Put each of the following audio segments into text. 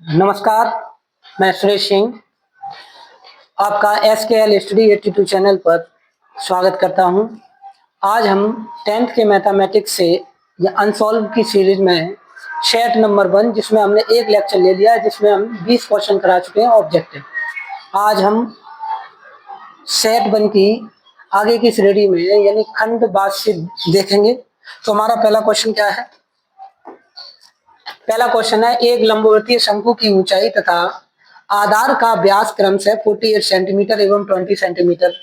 नमस्कार, मैं सुरेश सिंह आपका SKL स्टडी 82 चैनल पर स्वागत करता हूं। आज हम 10th के मैथमेटिक्स से या अनसॉल्व की सीरीज में सेट नंबर 1 जिसमें हमने एक लेक्चर ले लिया है, जिसमें हम 20 क्वेश्चन करा चुके हैं ऑब्जेक्टिव। आज हम सेट 1 की आगे की श्रेणी में यानी खंड भाष्य देखेंगे। तो हमारा पहला क्वेश्चन क्या है? पहला क्वेश्चन है, एक लंबवतीय शंकु की ऊंचाई तथा आधार का व्यास क्रम से 48 सेंटीमीटर एवं 20 सेंटीमीटर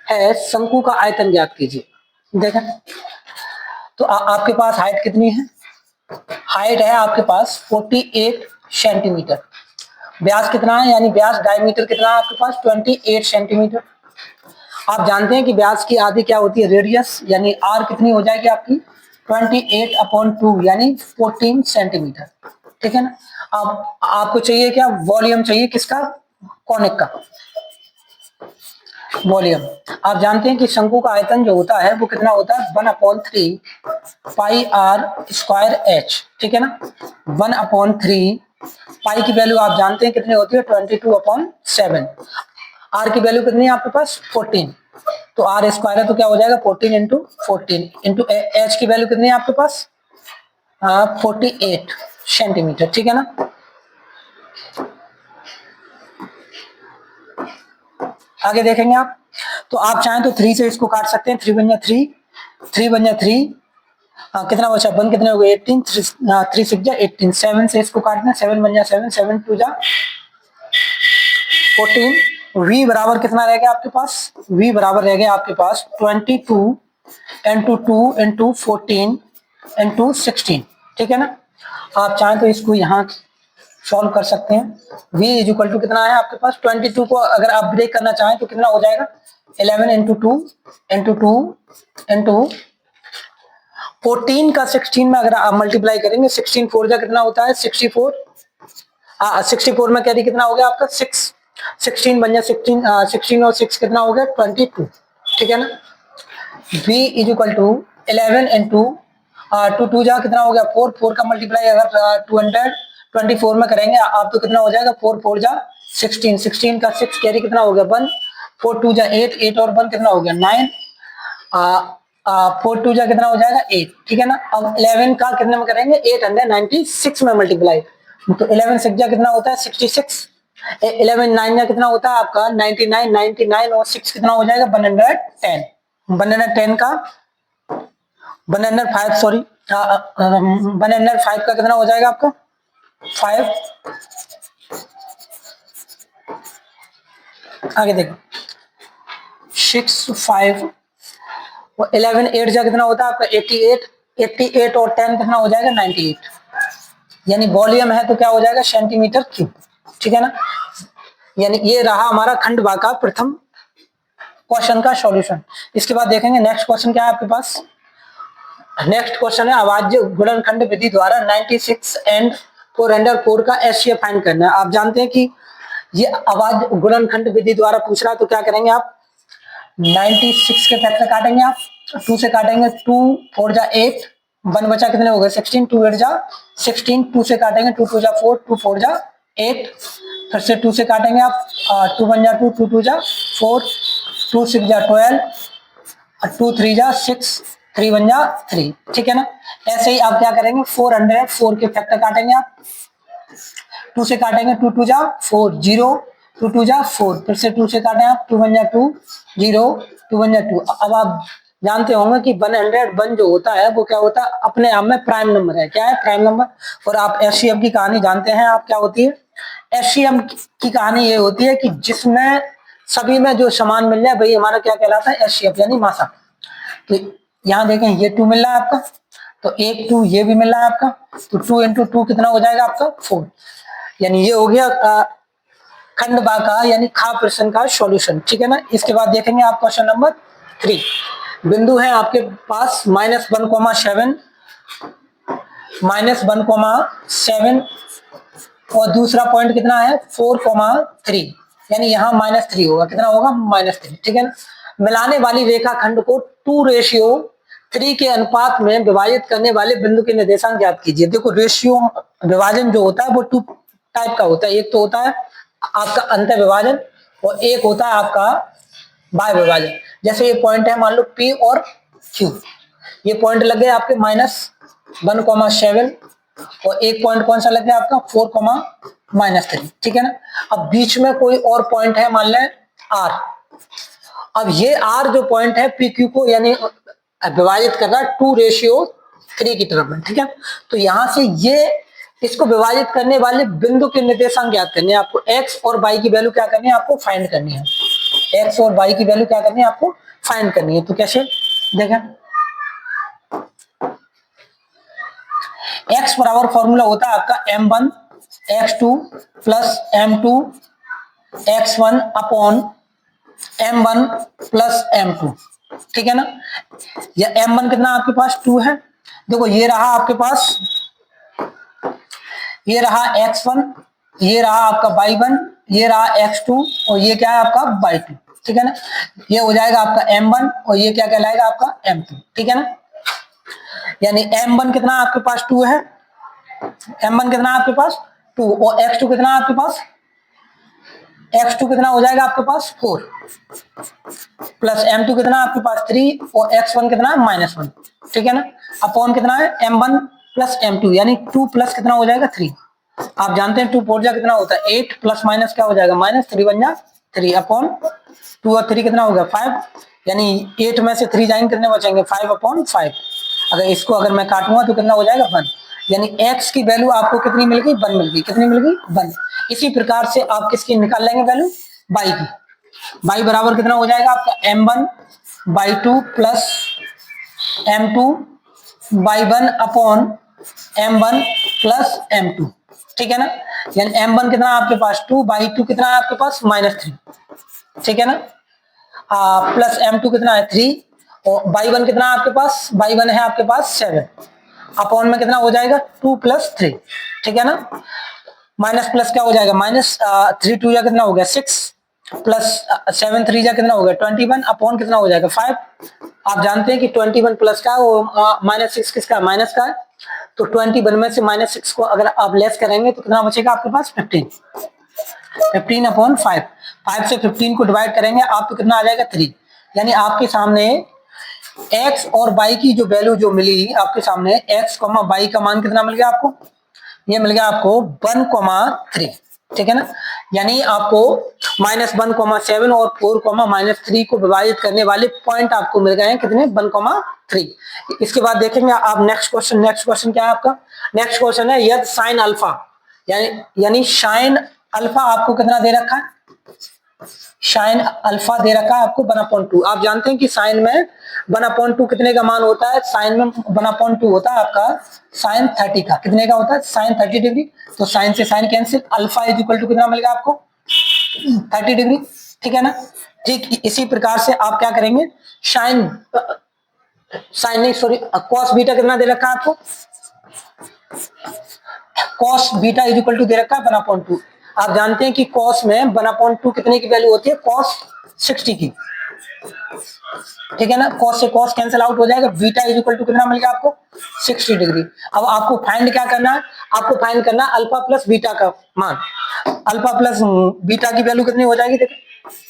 है, शंकु का आयतन ज्ञात कीजिए। देखें तो आपके पास हाइट कितनी है? हाइट है आपके पास 48 सेंटीमीटर। व्यास कितना है, यानी व्यास डायमीटर कितना है आपके पास? 28 सेंटीमीटर। आप जानते हैं कि व्यास की आधी क्या होती है? रेडियस, यानी आर कितनी हो जाएगी आपकी? 28/2 यानी 14 सेंटीमीटर। ठीक है ना। अब आपको चाहिए क्या? वॉल्यूम चाहिए किसका? कॉनिक का वॉल्यूम। आप जानते हैं कि शंकु का आयतन जो होता है वो कितना होता है? 1/3 पाई आर स्क्वायर एच। ठीक है ना। 1/3 पाई की वैल्यू आप जानते हैं कितनी होती है? 22/7। आर की वैल्यू कितनी है आपके पास? 14। तो आर स्क्वायर है तो क्या हो जाएगा? 14 इंटू 14 इंटू एच की वैल्यू कितनी है आपके पास? 48 सेंटीमीटर। ठीक है ना। आगे देखेंगे आप, तो आप चाहें तो 3 से इसको काट सकते हैं। 3 बन जा 3, 3 बन जा 3, कितना बचा? 1 कितने हो गए? 18, 3 6 जा 18। 7 से इसको काटना, 7 बन जा 7, 7 2 जा 14। v बराबर कितना रह गया आपके पास? v बराबर रह गया आपके पास 22 इंटू 2 इंटू 14 इंटू 16। ठीक है ना। आप चाहें तो इसको यहाँ सॉल्व कर सकते हैं। v इज इक्वल टू कितना है आपके पास? 22 को अगर आप ब्रेक करना चाहें तो कितना हो जाएगा? 11 इंटू 2 इंटू 2 इंटू 14 का 16 में अगर आप मल्टीप्लाई करेंगे, 16 4 जा कितना होता है? 64। 64 में कैरी कितना हो गया आपका? 6। 16 बन जाए 16, 16 और 6 कितना हो गया? 22। ठीक है ना। v is equal to 11 into 2 2 जा कितना हो गया? 4। 4 का मल्टीप्लाई अगर 224 में करेंगे आप तो कितना हो जाएगा? 4 4 जा 16। 16 का 6 कैरी कितना हो गया? 1। 4 2 जा 8, 8 और 1 कितना हो गया? 9। 4 2 जा कितना हो जाएगा? 8। ठीक है ना। अब 11 का कितने में करेंगे? 896 में मल्टीप्लाई, तो 11 6 जा कितना होता है? 66। 11 9 जा कितना होता है आपका? 99। 99 और 6 कितना हो जाएगा? 110। 110 का 105 सॉरी 105 का कितना हो जाएगा आपका? 5। आगे देखो 6 5 और 11 8 जा कितना होता है आपका? 88। 88 और 10 कितना हो जाएगा? 98। यानी वॉल्यूम है तो क्या हो जाएगा? Centimetre cube. ठीक है ना। यानी ये रहा हमारा खंड भाग का प्रथम क्वेश्चन का सॉल्यूशन। इसके बाद देखेंगे नेक्स्ट क्वेश्चन क्या है आपके पास। नेक्स्ट क्वेश्चन है, अभाज्य गुणनखंड विधि द्वारा 96 एंड 404 का एचसीएफ फाइंड करना है। आप जानते हैं कि ये अभाज्य गुणनखंड विधि द्वारा पूछ रहा है, तो क्या करेंगे आप? 96 के फैक्टर काटेंगे आप, 2 से काटेंगे, 2 4 जा 8, 1 बचा कितने हो गए? 16, 2 8 जा 16, 2 से काटेंगे, 2 2 जा 4, 2 4 जा 8, फिर से 2 से काटेंगे आप, 2 1 जा 2, 2 2 जा 4, 2 6 जा 12, 2 3 जा 6, 3 1 जा 3। ठीक है ना। ऐसे ही आप क्या करेंगे? 404 के फैक्टर काटेंगे आप, 2 से काटेंगे, 2 2 जा 4 0, 2 2 जा 4, फिर से 2 से काटें आप, 2 1 जा 2 0, 2 1 जा 2। अब आप जानते होंगे कि 101 जो होता है वो क्या होता है? अपने आप में प्राइम नंबर है। क्या है? Prime number. और आप एचसीएफ की कहानी जानते हैं आप क्या होती है? एचसीएफ की कहानी ये होती है कि जिसमें सभी में जो समान मिल जाए भाई हमारा क्या कहलाता है? एचसीएफ यानी मासा। तो यहाँ देखें ये 2 मिल रहा है आपका, तो एक 2 ये भी मिल रहा है आपका, तो 2 इंटू 2 कितना हो जाएगा आपका? 4। यानी ये हो गया खंड भाग का यानी खा प्रश्न का सॉल्यूशन। ठीक है ना। इसके बाद देखेंगे आप क्वेश्चन नंबर 3। बिंदु है आपके पास -1,7 -1,7 और दूसरा पॉइंट कितना है? 4,3, यानी यहाँ -3 होगा। कितना होगा? -3। ठीक है ना। मिलाने वाली रेखा खंड को 2:3 के अनुपात में विभाजित करने वाले बिंदु के निर्देशांक ज्ञात कीजिए। देखो रेशियो विभाजन जो होता है वो 2 टाइप का होता है, एक तो होता है आपका अंत विभाजन और एक होता है आपका बाह्य विभाजन। जैसे ये पॉइंट है मान लो P और Q, ये पॉइंट लग गए आपके -1,7 और एक पॉइंट कौन सा लग गया आपका 4,-3, ठीक है ना। अब बीच में कोई और पॉइंट है मान लें R। अब ये R जो पॉइंट है PQ को यानी विभाजित कर रहा है 2:3 की तरफ में, ठीक है। तो यहां से ये इसको विभाजित करने वाले बिंदु के निर्देशांक ज्ञात करने हैं आपको, x और y की वैल्यू क्या करनी है आपको फाइंड करनी है, x और y की वैल्यू क्या करनी है आपको फाइंड करनी है। तो कैसे देखें, x बराबर फॉर्मूला होता है आपका m1 x2 plus m2 x1 upon m1 plus m2, ठीक है ना। या m1 कितना आपके पास 2 है, देखो ये रहा आपके पास, ये रहा x1, ये रहा आपका y1, ये रहा x2 और ये क्या है आपका y2, ठीक है ना। ये हो जाएगा आपका m1 और ये क्या कहलाएगा आपका m2, ठीक है ना। यानी m1 कितना आपके पास 2 है, m1 कितना आपके पास 2 और x2 कितना आपके पास, x2 कितना हो जाएगा आपके पास 4 प्लस m2 कितना आपके पास 3 और x1 कितना -1, ठीक है ना। अपॉन कितना है m1 प्लस m2 यानी 2 प्लस कितना हो जाएगा 3। आप जानते हैं 2 4 जा कितना होता है 8 प्लस माइनस क्या हो जाएगा -3 बन जा 3 अपॉन 2 और 3 कितना हो गया 5, यानी 8 में से 3 जाएंगे कितने बचेंगे 5/5। अगर इसको अगर मैं काटूंगा तो कितना हो जाएगा 1, यानी x की वैल्यू आपको कितनी मिल गई 1 मिल गई, कितनी मिल गई 1। इसी प्रकार से आप किसकी निकाल लेंगे वैल्यू y की, y बराबर कितना हो जाएगा आपका m1/2 plus m2 y1 upon m1 plus m2, ठीक है ना। यानी m1 कितना आपके पास 2, y2 कितना है आपके पास -3, ठीक है ना, प्लस m2 कितना है 3 और y1 कितना आपके पास, y1 है आपके पास 7 अपॉन में कितना हो जाएगा 2 + 3, ठीक है ना। माइनस प्लस क्या हो जाएगा -3 2 या कितना हो गया 6 प्लस 7 3 या कितना हो गया 21 अपॉन कितना हो जाएगा 5। आप जानते हैं कि 21 प्लस का वो -6 किसका माइनस का है, तो 21 में से -6 को अगर आप लेस करेंगे तो कितना बचेगा आपके पास 15/5, 5 से 15 को डिवाइड करेंगे आप तो कितना आ जाएगा 3। यानी आपके सामने x और y की जो वैल्यू जो मिली आपके सामने x, y का मान कितना मिल गया आपको, ये मिल गया आपको 1,3, ठीक है ना। यानी आपको -1,7 और 4,-3 को विभाजित करने वाले पॉइंट आपको मिल गए हैं कितने 1,3। इसके बाद देखेंगे आप नेक्स्ट क्वेश्चन क्या है आपका, नेक्स्ट क्वेश्चन है यदि साइन अल्फा यानी साइन अल्फा आपको कितना दे रखा है, साइन अल्फा दे रखा है आपको 1/2। आप जानते हैं कि साइन में 1/2 कितने का मान होता है, साइन में 1/2 होता है आपका साइन 30 का, कितने का होता है साइन 30 डिग्री। तो साइन से sine cancel, alpha is equal to कितना मिलेगा आपको 30 डिग्री, ठीक है ना। ठीक इसी प्रकार से आप क्या करेंगे साइन नहीं सॉरी कॉस बीटा कितना दे रखा है आपको, cos beta is equal to दे रखा है 1/2। आप जानते हैं कि कॉस में 1/2 कितने की वैल्यू होती है कॉस 60 की, ठीक है ना। कॉस से कॉस कैंसिल आउट हो जाएगा, बीटा इज इक्वल टू कितना मिल गया आपको 60 डिग्री। अब आपको फाइंड क्या करना है, आपको फाइंड करना है अल्फा प्लस बीटा का मान। अल्फा प्लस बीटा की वैल्यू कितनी हो जाएगी, देखो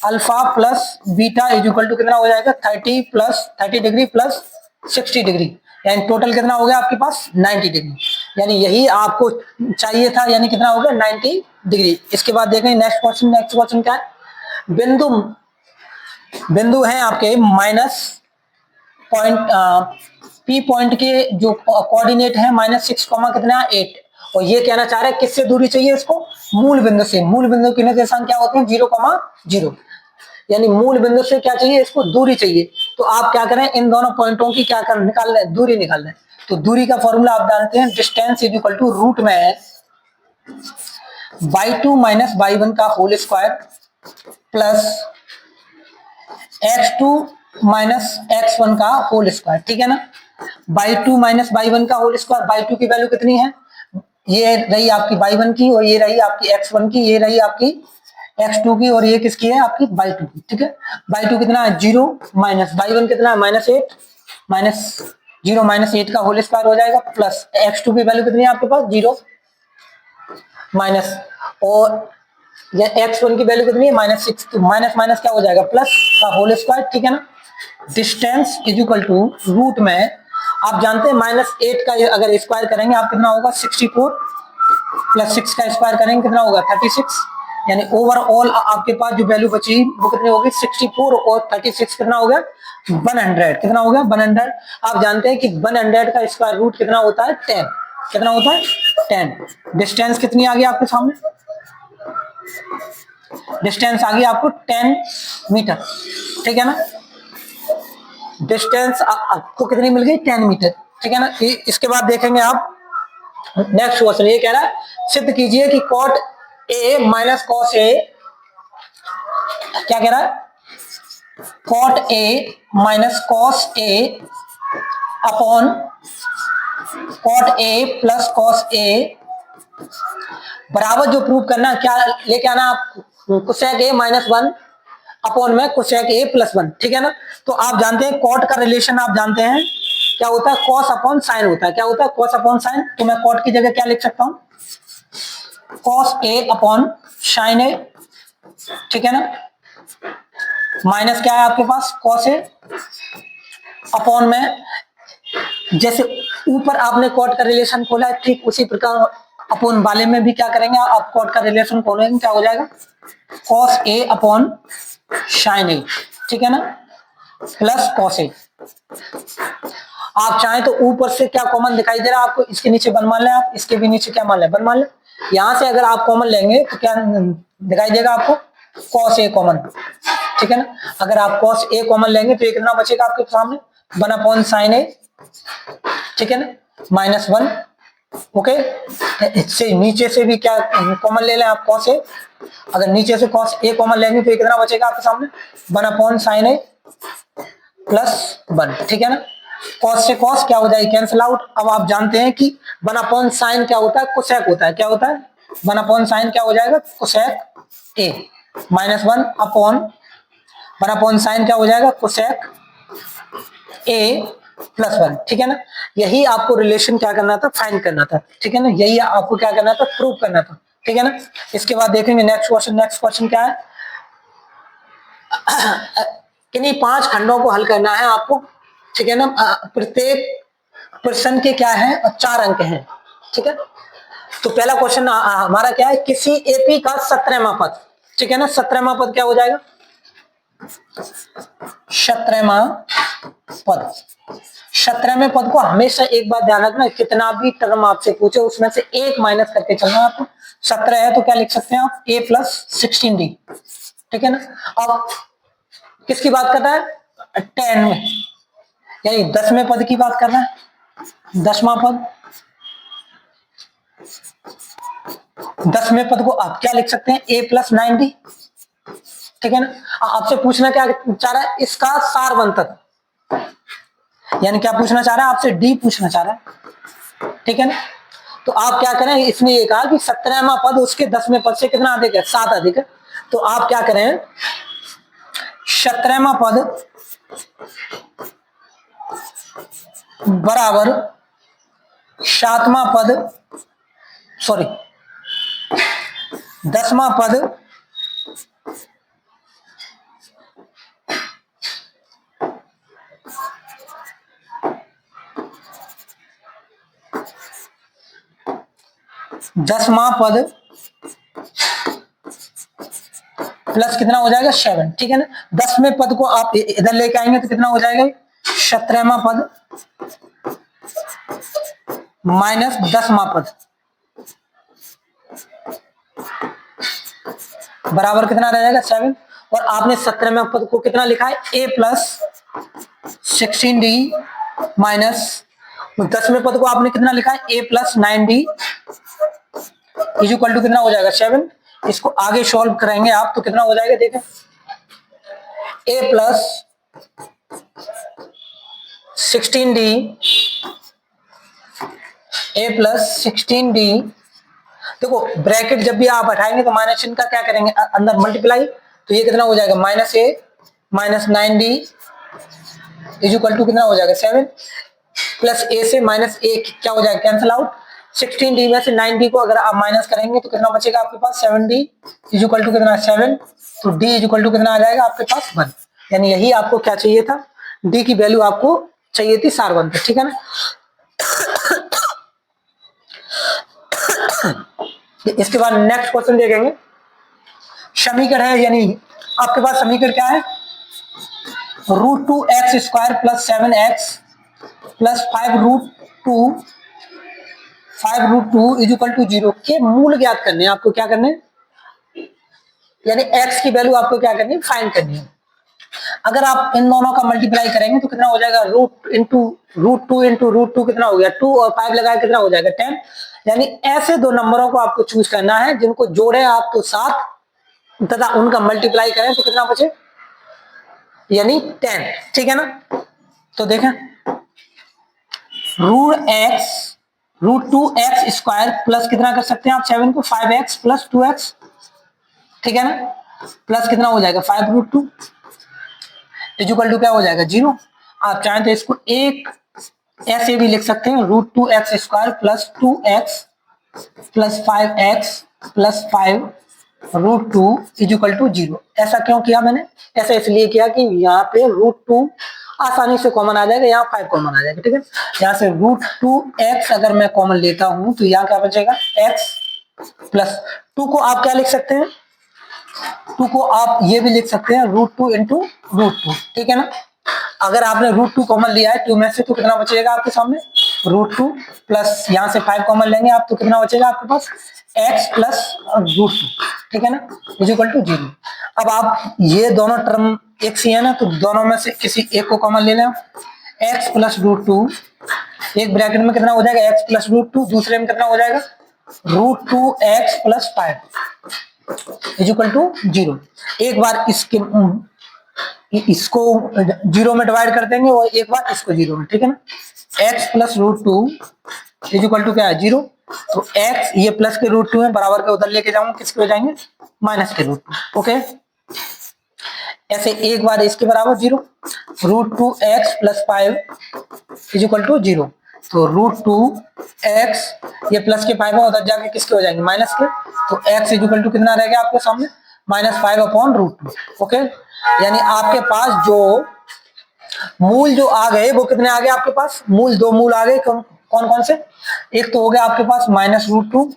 alpha plus beta is equal to कितना हो जाएगा 30 डिग्री प्लस 60 डिग्री, यानी टोटल कितना हो गया आपके पास 90 डिग्री। यानी यही आपको चाहिए था, यानी कितना हो गया 90 डिग्री। इसके बाद देखें नेक्स्ट क्वेश्चन क्या है, बिंदु है आपके माइनस पॉइंट पी पॉइंट के जो कोऑर्डिनेट है -6, कितना 8 और ये कहना चाह रहा है किससे दूरी चाहिए इसको, मूल बिंदु से। मूल बिंदु के निर्देशांक क्या होते हैं 0,0, यानी मूल बिंदु से क्या चाहिए इसको दूरी चाहिए। तो आप क्या करें इन दोनों पॉइंटों की क्या कर निकाल रहे हैं दूरी निकाल रहे हैं। तो दूरी का फॉर्मूला आप जानते हैं distance is equal to root में y2 - y1 का whole square plus x2 - x1 का होल स्क्वायर, ठीक है ना। y2 - y1 का होल स्क्वायर, y2 की वैल्यू कितनी है, ये रही आपकी y1 की और ये रही आपकी x1 की, ये रही आपकी x2 की और ये किसकी है आपकी y2 की, ठीक है। y2 कितना है 0 माइनस y1 कितना है -8 -0 -8 का होल स्क्वायर हो जाएगा प्लस x2 की वैल्यू कितनी है आपके पास 0 माइनस और ये x1 की वैल्यू कितनी है -6, तो माइनस माइनस क्या हो जाएगा प्लस का होल स्क्वायर, ठीक है ना। Distance is equal to root में आप जानते हैं -8 का अगर स्क्वायर करेंगे आप कितना होगा 64 प्लस 6 का स्क्वायर करेंगे कितना होगा 36, यानी ओवरऑल आपके पास जो वैल्यू बची वो कितनी होगी 64 और 36 कितना हो गया 100, कितना हो गया 100। आप जानते हैं कि 100 का स्क्वायर रूट कितना होता है 10, कितना होता है 10। डिस्टेंस कितनी आ गई आपके सामने, डिस्टेंस आ गई आपको 10 मीटर, ठीक है ना। डिस्टेंस आपको कितनी मिल गई 10 मीटर, ठीक है ना। इसके बाद देखेंगे आप नेक्स्ट क्वेश्चन, ये कह रहा है सिद्ध कीजिए कि cot A minus cos A, क्या कह रहा है cot A minus cos A upon cot A plus cos A बराबर जो प्रूव करना क्या लेके आना आप कोसेक ए -1 अपॉन में कोसेक ए +1, ठीक है ना। तो आप जानते हैं कॉट का रिलेशन आप जानते हैं क्या होता है कॉस अपॉन साइन होता है, क्या होता है कॉस अपॉन साइन। तो मैं कॉट की जगह क्या लिख सकता हूं कॉस ए अपॉन साइन ए, ठीक है ना। माइनस क्या है आपके पास कॉस ए अपॉन में जैसे ऊपर आपने कॉट का रिलेशन खोला है ठीक उसी प्रकार अपॉन वाले में भी क्या करेंगे आप कॉट का रिलेशन खोलेंगे, क्या हो जाएगा कॉस ए अपॉन साइन ए, ठीक है ना, प्लस कॉस ए। आप चाहें तो ऊपर से क्या कॉमन दिखाई दे रहा है आपको, इसके नीचे वन मान लें आप, इसके भी नीचे क्या मान लें वन मान लें। यहां से अगर आप कॉमन लेंगे तो क्या दिखाई देगा आपको कॉस ए कॉमन, ठीक है ना। अगर आप कॉस ए कॉमन लेंगे तो ये कितना बचेगा आपके सामने 1 साइन ए, ठीक है ना, -1, ओके। इससे नीचे से भी क्या कॉमन ले लें आप कॉस ए, अगर नीचे से कॉस ए कॉमन लेंगे तो ये कितना बचेगा आपके सामने 1 साइन ए +1, ठीक है ना। कॉस से कॉस क्या हो जाएगी कैंसिल आउट। अब आप जानते हैं कि 1 साइन क्या होता है कोसेक होता है, क्या होता है 1 साइन क्या हो जाएगा कोसेक ए, -1 अपॉन 1 साइन क्या हो जाएगा कोसेक ए +1, ठीक है ना। यही आपको रिलेशन क्या करना था फाइंड करना था, ठीक है ना, यही आपको क्या करना था प्रूव करना था, ठीक है ना। इसके बाद देखेंगे नेक्स्ट क्वेश्चन क्या है किन्हीं 5 खंडों को हल करना है आपको, ठीक है ना। प्रत्येक प्रश्न के क्या है 4 अंक हैं, ठीक है। तो पहला क्वेश्चन हमारा क्या है किसी एपी का 17वां पद, ठीक है ना। 17वां पद क्या हो जाएगा 17वां पद। 17वें पद को हमेशा एक बात ध्यान रखना कितना भी टर्म आपसे पूछे उसमें से एक माइनस करके चलना है आपको। 17 है तो क्या लिख सकते हैं आप a + 16d, ठीक है ना। अब किसकी बात कर रहा है 10 में, यानी 10वें पद की बात कर रहा है 10वां पद। 10वें पद को आप क्या लिख सकते हैं a + 9d, ठीक है ना। आपसे पूछना क्या चाह रहा है इसका सार बंधक, यानी क्या पूछना चाह रहा है आपसे डी पूछना चाह रहा है, ठीक है ना। तो आप क्या करें इसने ये कहा कि 17वां पद उसके 10वें पद से कितना अधिक है 7 अधिक है। तो आप क्या करें 17वां पद बराबर 7वां पद 10वां पद प्लस कितना हो जाएगा 7, ठीक है ना। 10वें पद को आप इधर लेके आएंगे तो कितना हो जाएगा 17वां पद -10वां पद बराबर कितना रह जाएगा 7। और आपने 17वें पद को कितना लिखा है a + 16d माइनस 10वें पद को आपने कितना लिखा है a + 9d इक्वल टू कितना हो जाएगा 7। इसको आगे सॉल्व करेंगे आप तो कितना हो जाएगा देखें a + 16d देखो ब्रैकेट जब भी आप हटाएंगे तो माइनस चिन्ह का क्या करेंगे अंदर मल्टीप्लाई, तो ये कितना हो जाएगा -a - 9d इक्वल टू कितना हो जाएगा 7 प्लस a से -a क्या हो जाएगा कैंसिल आउट। 16d में से 9d को अगर आप माइनस करेंगे तो कितना बचेगा आपके पास 7d इज इक्वल टू कितना 7, तो d इज इक्वल टू कितना आ जाएगा आपके पास 1। यानी यही आपको क्या चाहिए था, d की वैल्यू आपको चाहिए थी सार 1 पे, ठीक है ना। इसके बाद नेक्स्ट क्वेश्चन देखेंगे, समीकरण है, यानी आपके पास समीकरण क्या है, √2x² plus 7x plus 5√2 is equal to 0 के मूल ज्ञात करने हैं। आपको क्या करने हैं, यानी x की वैल्यू आपको क्या करनी है, फाइंड करनी है। अगर आप इन दोनों का मल्टीप्लाई करेंगे तो कितना हो जाएगा, √2 कितना हो गया 2 और 5 लगाए कितना हो जाएगा 10। यानी ऐसे दो नंबरों को आपको चूज करना है जिनको जोड़े आप तो 7 तथा उनका मल्टीप्लाई करें तो कितना बचे, यानी 10, ठीक है ना। तो देखें √2x² प्लस कितना कर सकते हैं आप 7 को 5x प्लस 2x, ठीक है ना, प्लस कितना हो जाएगा 5√2 इज इक्वल टू क्या हो जाएगा 0। आप चाहें तो इसको एक ऐसे भी लिख सकते हैं, √2x² plus 2x plus 5x plus 5√2 is equal to 0। ऐसा क्यों किया मैंने, ऐसा इसलिए किया कि यहाँ पे √2 आसानी से कॉमन आ जाएगा, यहाँ 5 कॉमन आ जाएगा, ठीक है। यहाँ से √2x अगर मैं कॉमन लेता हूं तो यहाँ क्या बचेगा x प्लस 2 को आप क्या लिख सकते हैं, 2 को आप ये भी लिख सकते हैं √2 इंटू √2, ठीक है ना। अगर आपने √2 कॉमन लिया है 2 में से तो कितना बचेगा आपके सामने √2 प्लस यहाँ से 5 कॉमन लेंगे आप तो कितना बचेगा आपके पास x प्लस √2, ठीक है ना, इज इक्वल टू 0। अब आप ये दोनों टर्म एक सी है ना, तो दोनों में से किसी एक को कॉमन ले लें, x प्लस √2, एक ब्रैकेट में कितना हो जाएगा x प्लस √2, दूसरे में कितना हो जाएगा √2x plus 5 is equal to 0। एक बार इसको 0 में डिवाइड कर देंगे और एक बार इसको 0 में, ठीक है ना। x plus √2 is equal to क्या है 0, तो x ये प्लस के √2 है, बराबर के उधर लेके जाऊंगा, किसके हो जाएंगे माइनस के √2, ओके। ऐसे एक बार इसके बराबर 0, √2x plus 5 is equal to 0, तो √2x ये प्लस के 5 है, उधर जाके किसके हो जाएंगे माइनस के, तो x इज इक्वल टू कितना रहेगा आपके सामने -5/√2, ओके। यानी आपके पास जो मूल जो आ गए वो कितने आ गए आपके पास, मूल दो मूल आ गए, कौन कौन से, एक तो हो गया आपके पास -√2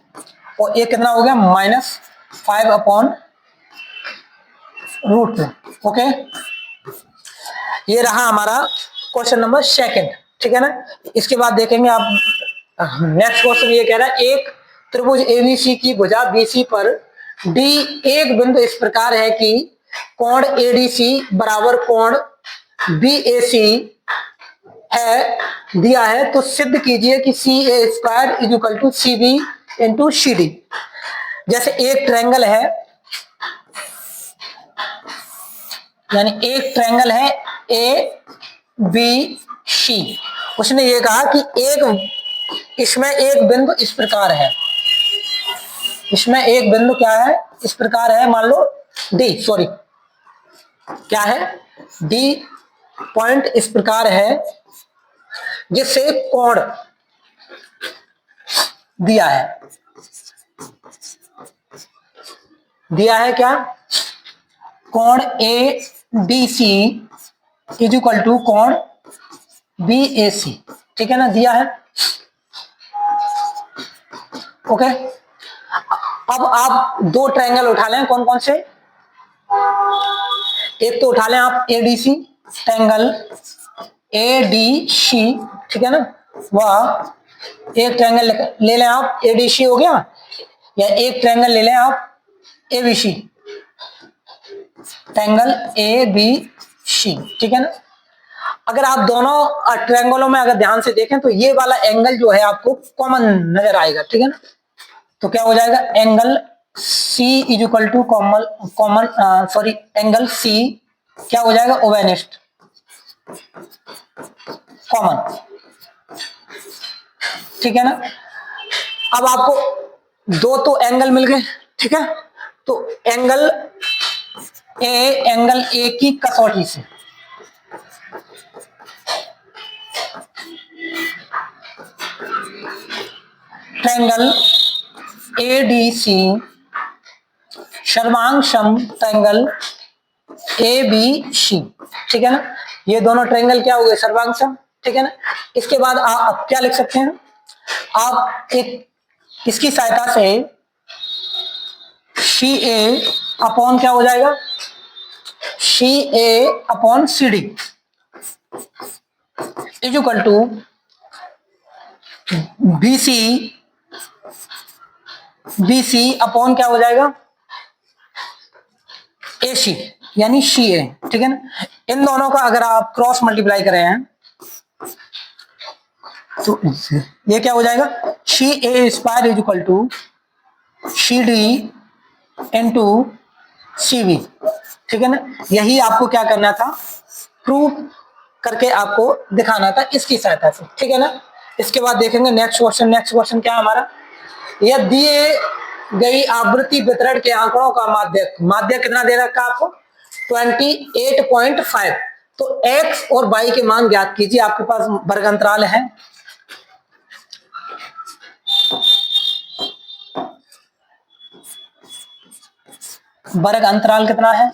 और एक कितना हो गया -5/√2, ओके। ये रहा हमारा क्वेश्चन नंबर सेकंड, ठीक है ना। इसके बाद देखेंगे आप नेक्स्ट क्वेश्चन, ये कह रहा है एक त्रिभुज एबीसी की भुजा बीसी पर डी एक बिंदु इस प्रकार है कि कोण एडीसी बराबर कोण बीएसी है दिया है, तो सिद्ध कीजिए कि CA² is equal to CB into CD। जैसे एक ट्रायंगल है, यानी एक ट्रायंगल है ABC, उसने ये कहा कि इसमें एक बिंदु इस प्रकार है, इसमें एक बिंदु क्या है इस प्रकार है, मान लो क्या है D पॉइंट इस प्रकार है जिससे कोण दिया है क्या, कोण ADC इज इक्वल टू कोण BAC, ठीक है ना, दिया है, ओके। अब आप दो ट्रायंगल उठा लें, कौन कौन से, एक तो उठा लें आप ADC ट्रायंगल ADC, ठीक है ना, वह एक ट्रायंगल ले लें आप ADC हो गया, या एक ट्रायंगल ले लें आप ABC ट्रायंगल ABC, ठीक है ना। अगर आप दोनों ट्रायंगलों में अगर ध्यान से देखें तो ये वाला एंगल जो है आपको कॉमन नजर आएगा, ठीक है ना। तो क्या हो जाएगा angle C is equal to angle C क्या हो जाएगा ओवेनिस्ट कॉमन, ठीक है ना। अब आपको दो तो एंगल मिल गए, ठीक है, तो एंगल A की कसौटी से ट्रायंगल एडीसी सर्वांग सम ट्रायंगल ABC, ठीक है ना। ये दोनों ट्रायंगल क्या हो गए, सर्वांग सम, ठीक है ना। इसके बाद आप क्या लिख सकते हैं, आप एक इसकी सहायता से CA अपॉन क्या हो जाएगा, CA upon CD is equal to BC upon क्या हो जाएगा, AC यानी CA, ठीक है ना। इन दोनों का अगर आप क्रॉस मल्टीप्लाई कर रहे हैं तो ये क्या हो जाएगा, CA square is equal to CD into CV, ठीक है ना। यही आपको क्या करना था, प्रूव करके आपको दिखाना था इसकी सहायता से, ठीक है ना। इसके बाद देखेंगे नेक्स्ट क्वेश्चन। नेक्स्ट क्वेश्चन क्या है हमारा, यह दिए गई आवृत्ति वितरण के आंकड़ों का माध्य माध्य कितना दे रखा आपको, 28.5। तो x और y के मान ज्ञात कीजिए। आपके पास वर्ग अंतराल है, वर्ग अंतराल कितना है,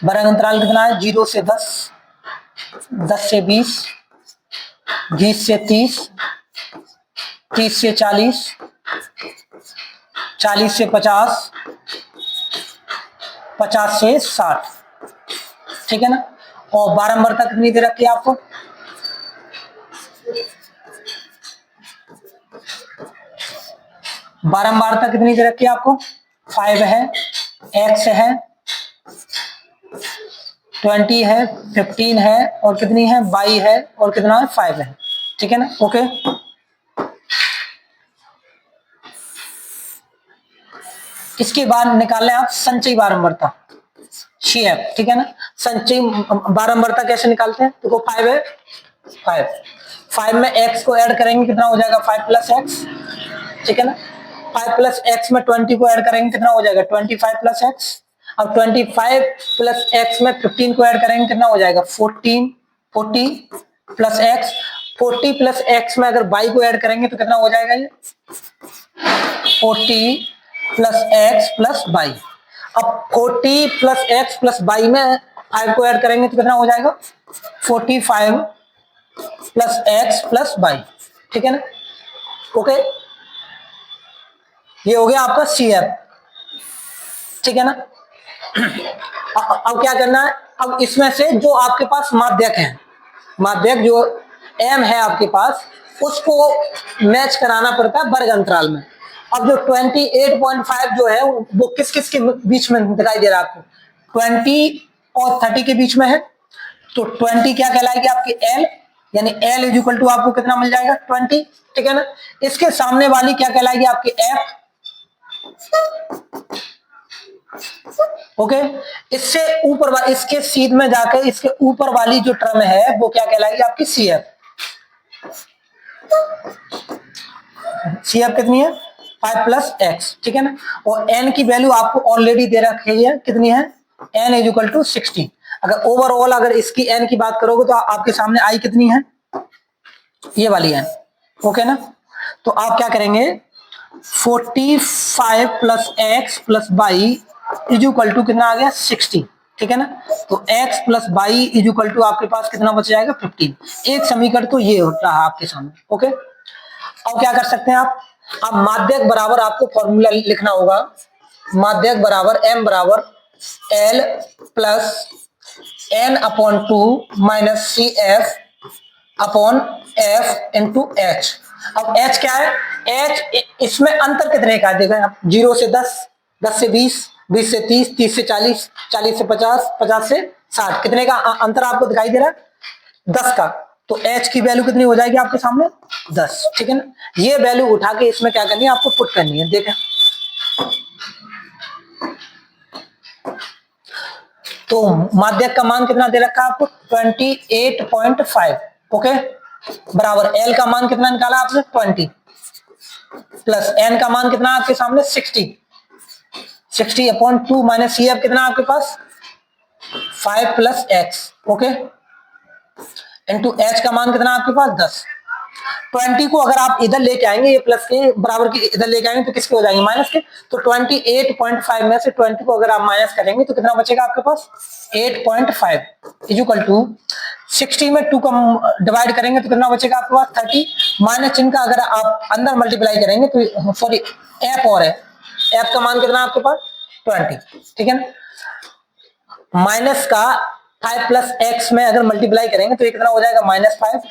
वर्ग अंतराल कितना है, 0 से 10, 10 से 20, 20 से 30, 30 से 40, 40 से 50, 50 से 60, ठीक है ना। और बारंबारता कितनी दे रखी है आपको, बारंबारता कितनी दे रखी है आपको, 5 है, x है, 20 है, 15 है, और कितनी है, y है, और कितना है, 5 है, ठीक है ना। ओके, इसके बाद निकाल लें आप संचयी बारंबारता, CF, ठीक है ना। संचयी बारंबारता कैसे निकालते हैं, देखो 5 है, 5 में x को ऐड करेंगे कितना हो जाएगा, 5 प्लस x, ठीक है ना। 5 प्लस x में 20 को ऐड करेंगे कितना हो जाएगा, 25 प्लस x। अब 25 प्लस x में 15 को ऐड करेंगे कितना हो जाएगा, 14, 40 प्लस x। 40 प्लस x में अगर y को ऐड करेंगे तो कितना हो जाएगा, ये 40 प्लस x प्लस y। अब 40 प्लस x प्लस y में 5 को ऐड करेंगे तो कितना हो जाएगा, 45 प्लस x प्लस y, ठीक है ना। ओके, ये हो गया आपका CF, ठीक है ना। अब क्या करना है, अब इसमें से जो आपके पास माध्यक है, माध्यक जो M है आपके पास, उसको मैच कराना पड़ता है वर्ग अंतराल में। अब जो 28.5 जो है वो किस किस के बीच में दिखाई दे रहा है आपको, 20 और 30 के बीच में है। तो 20 क्या कहलाएगी आपकी L, यानी L इज इक्वल टू आपको कितना मिल जाएगा, 20, ठीक है ना। इसके सामने वाली क्या कहलाएगी आपकी F, ओके। इससे ऊपर इसके सीध में जाकर इसके ऊपर वाली जो टर्म है वो क्या कहलाएगी आपकी CF। CF कितनी है, 5 प्लस x, ठीक है ना। और n की वैल्यू आपको ऑलरेडी दे रखी है, कितनी है, n इज इक्वल टू 16। अगर ओवरऑल अगर इसकी n की बात करोगे तो आपके सामने i कितनी है, ये वाली है, ओके ना। तो आप क्या करेंगे, 45 plus x plus y is equal to कितना आ गया, 60, ठीक है ना। तो x plus y is equal to आपके पास कितना बच जाएगा, 15। एक समीकरण तो ये होता है आपके सामने, ओके। अब क्या कर सकते हैं आप, अब माध्यक बराबर आपको फॉर्मूला लिखना होगा, माध्यक बराबर m बराबर l plus n upon 2 minus C F upon F into H. अब h क्या है, h इसमें अंतर कितने का देगा आप, 0 से 10, 10 से 20, 20 से 30, 30 से 40, 40 से 50, 50 से 60, कितने का अंतर आपको दिखाई दे रहा है, 10 का। तो h की वैल्यू कितनी हो जाएगी आपके सामने, 10, ठीक है ना। ये वैल्यू उठा के इसमें क्या करनी है आपको, पुट करनी है, देखें। तो माध्यक का मान कितना दे रखा है आपको, 28.5, ओके। बराबर l का मान कितना निकाला आपने, 20, प्लस n का मान कितना आपके सामने, 60 अपॉन 2 माइनस सी एफ कितना आपके पास, 5 plus x, okay, into H का मान कितना आपके पास 10। 20 को अगर आप इधर लेके आएंगे, ये प्लस के बराबर की इधर लेके आएंगे तो किसके हो जाएंगे माइनस के, तो 28.5 में से 20 को अगर आप माइनस करेंगे तो कितना बचेगा आपके पास 8.5 इक्वल टू 60 में 2 का डिवाइड करेंगे तो कितना बचेगा आपके पास 30, माइनस चिन्ह का अगर आप अंदर मल्टीप्लाई करेंगे तो सॉरी एफ और है, एफ का मान कितना आपके पास 20, ठीक है ना, माइनस का 5 प्लस एक्स में अगर मल्टीप्लाई करेंगे तो ये कितना हो जाएगा -5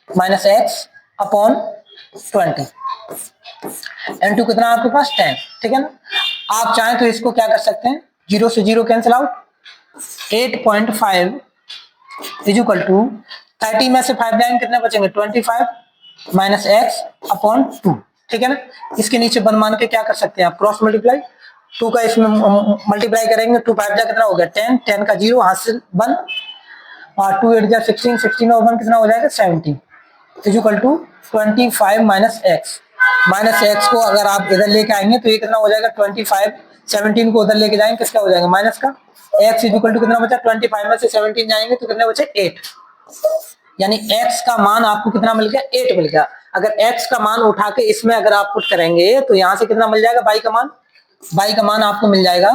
माइनस एक्स अपॉन 20 इनटू कितना आपके पास 10, ठीक है ना। आप चाहें तो इसको क्या कर सकते हैं, 0 से 0 कैंसिल आउट, 8.5 इक्वल टू 30 में से 5 जाएंगे कितने बचेंगे 25 माइनस एक्स अपॉन 2, ठीक है ना। इसके नीचे बन मान के क्या कर सकते हैं आप क्रॉस मल्टीप्लाई, 2 का इसमें मल्टीप्लाई करेंगे 2 5 जा कितना हो गया 10, 10 का 0 हाथ से 1 और 2 8 जा 16, 16 और 1 कितना हो जाएगा 17 इक्वल टू 25 माइनस एक्स को अगर आप इधर लेके आएंगे तो ये कितना हो जाएगा 25, 17 को उधर लेके जाएंगे किसका हो जाएगा माइनस का, एक्स इक्वल टू कितना बचा 25 में से 17 जाएंगे तो कितने बचे 8, यानी x का मान आपको कितना मिल गया 8 मिल गया। अगर x का मान उठा के इसमें अगर आप पुट करेंगे तो यहां से कितना मिल जाएगा y का मान आपको मिल जाएगा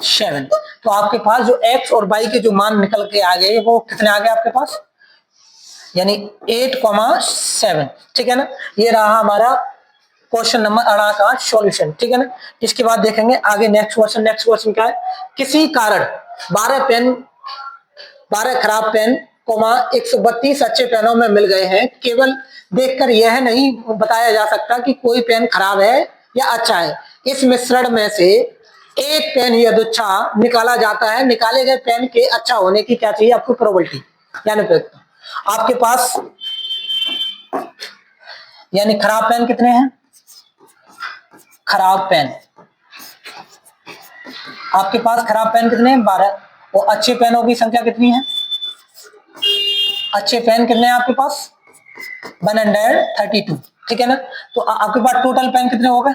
7। तो आपके पास जो x और y के जो मान निकल के आ गए वो कितने आ गए आपके पास, यानी 8,7, ठीक है ना। ये रहा हमारा क्वेश्चन नंबर 18 का सॉल्यूशन, ठीक है ना। इसके बाद देखेंगे आगे नेक्स्ट क्वेश्चन क्या है, किसी कारण 12 खराब पेन 132 अच्छे पेनों में मिल गए हैं, केवल देखकर यह नहीं बताया जा सकता कि कोई पेन खराब है या अच्छा है, इस मिश्रण में से एक पेन या अच्छा निकाला जाता है, निकाले गए पेन के अच्छा होने की क्या चाहिए आपको प्रोबेबिलिटी, यानी आपके पास यानी खराब पेन कितने हैं, खराब पेन आपके पास खराब पेन कितने हैं 12, और अच्छे पेनों की संख्या कितनी है, अच्छे पेन कितने हैं आपके पास 132, ठीक है ना। तो आपके पास टोटल पेन कितने हो गए,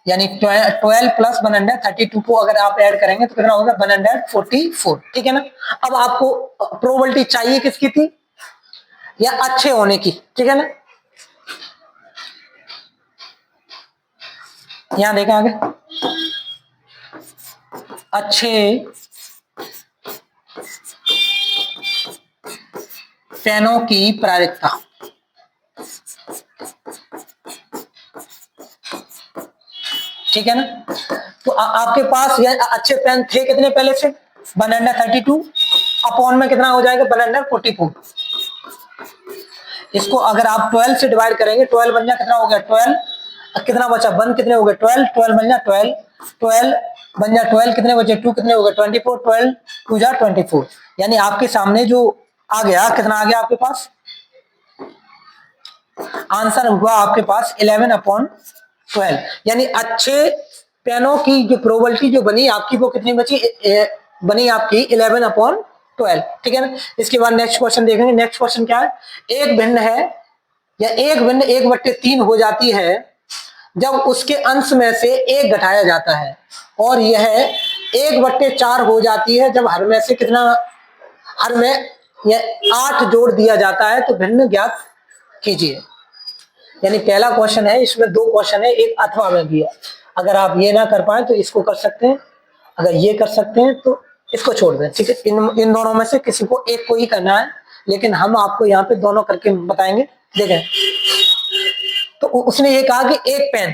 यानी 12 प्लस 132 को अगर आप ऐड करेंगे तो कितना होगा 144, ठीक है ना। अब आपको प्रोबेबिलिटी चाहिए किसकी थी, या अच्छे होने की, ठीक है ना। यहां देखें आगे, अच्छे पेनों की प्रायिकता, ठीक है ना। तो आपके पास ये अच्छे पेन थे कितने पहले से 132 अपॉन में कितना हो जाएगा 144, इसको अगर आप 12 से डिवाइड करेंगे 12 बन जाए कितना हो गया 12, कितना बचा 1 कितने हो गए 12, 12 बन जाए 12, 12 बन जाए 12 कितने बचे 2 कितने हो गए 24, 12 2 जा 24, यानी आपके सामने जो आ गया कितना आ गया आपके पास, आंसर हुआ आपके पास 11/12, यानी अच्छे पेनों की जो प्रोबेबिलिटी जो बनी आपकी वो कितनी बची बनी आपकी 11/12, ठीक है ना। इसके बाद नेक्स्ट क्वेश्चन देखेंगे, नेक्स्ट क्वेश्चन क्या है, एक भिन्न है या एक भिन्न 1/3 हो जाती है जब उसके अंश में से एक घटाया जाता है, और यह 1/4 हो जाती है जब हर में से कितना, हर में यह 8 जोड़ दिया जाता है, तो भिन्न ज्ञात कीजिए। यानी पहला क्वेश्चन है, इसमें 2 क्वेश्चन है, एक अथवा में भी है, अगर आप ये ना कर पाए तो इसको कर सकते हैं, अगर ये कर सकते हैं तो इसको छोड़ दें, ठीक है। इन दोनों में से किसी को एक को ही करना है, लेकिन हम आपको यहाँ पे दोनों करके बताएंगे। देखें, तो उसने ये कहा कि एक पेन,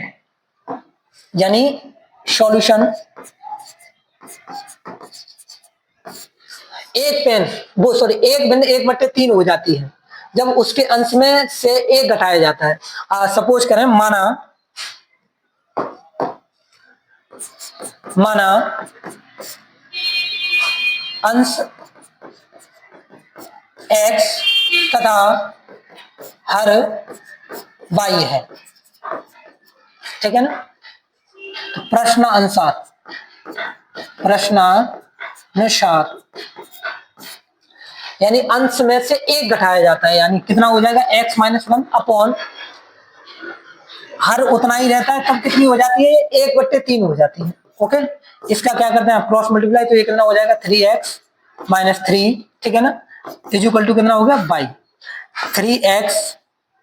यानी सॉल्यूशन, एक पेन वो सॉरी एक भिन्न 1/3 हो जाती है जब उसके अंश में से एक घटाया जाता है। सपोज करें, माना अंश x तथा हर y है, ठीक है ना। तो प्रश्नानुसार यानी अंश में से एक घटाया जाता है, यानी कितना हो जाएगा x - 1 अपॉन हर उतना ही रहता है तब कितनी हो जाती है, 1/3 हो जाती है। ओके, इसका क्या करते हैं क्रॉस मल्टीप्लाई, तो ये कितना हो जाएगा 3x माइनस 3, ठीक है ना, इज इक्वल टू कितना हो गया y 3x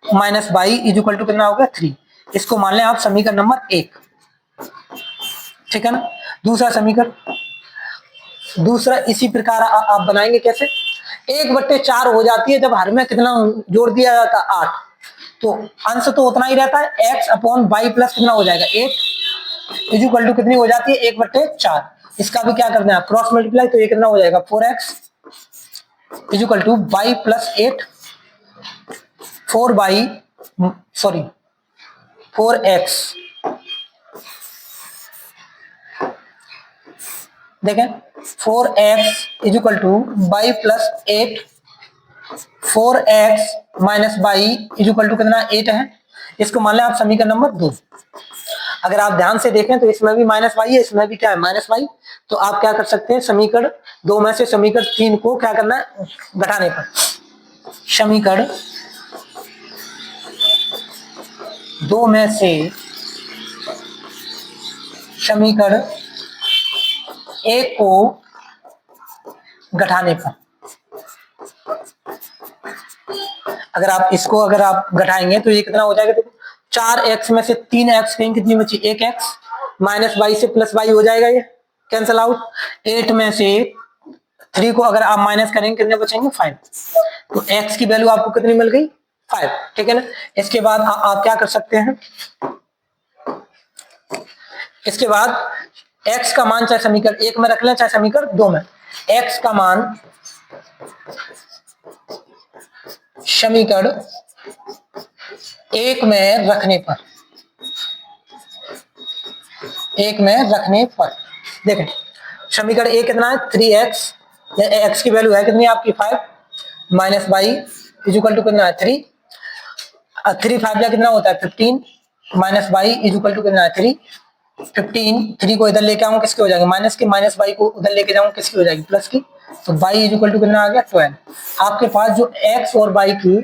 minus y is equal to कितना हो गया 3। इसको मान लें आप समीकरण नंबर 1, ठीक है ना। दूसरा समीकरण, दूसरा इसी प्रकार आप बनाएंगे कैसे, 1/4 हो जाती है जब हर में कितना जोड़ दिया जाता है 8, तो अंश तो उतना ही रहता है, x अपॉन बाई प्लस कितना हो जाएगा 8 इज इक्वल टू कितनी हो जाती है 1/4। इसका भी क्या करना है क्रॉस मल्टीप्लाई, तो ये कितना हो जाएगा 4x is equal to y plus 8 4x, देखें 4x is equal to y plus 8 4x minus y is equal to कितना 8 है। इसको मान लें आप समीकरण नंबर 2। अगर आप ध्यान से देखें तो इसमें भी माइनस वाई है, इसमें भी क्या है माइनस वाई, तो आप क्या कर सकते हैं समीकरण 2 में से समीकरण 3 को क्या करना है घटाने पर, समीकरण 2 में से समीकरण 1 को घटाने पर, अगर आप इसको अगर आप घटाएंगे तो ये कितना हो जाएगा, देखो 4x में से 3x कहीं कितनी बची 1x माइनस वाई से प्लस वाई हो जाएगा, ये कैंसिल आउट। 8 में से 3 को अगर आप माइनस करेंगे कितने बचेंगे 5, तो x की वैल्यू आपको कितनी मिल गई 5, ठीक है ना। इसके बाद आप क्या कर सकते हैं, इसके बाद x का मान चाहे समीकरण 1 में रख लें चाहे समीकरण 2 में, x का मान समीकरण 1 में रखने पर, देखें समीकरण 1 कितना है 3x, x की वैल्यू है कितनी आपकी 5 minus y is equal to कितना है 3, 3 5 कितना होता है 15 minus y is equal to कितना है 3, 15 3 को इधर लेके आऊंगा किसके हो जाएगा माइनस की, माइनस बाई को उधर लेके जाऊंगा किसकी हो जाएगी प्लस की, तो बाई इज इक्वल टू कितना आ गया 12। आपके पास जो x और y की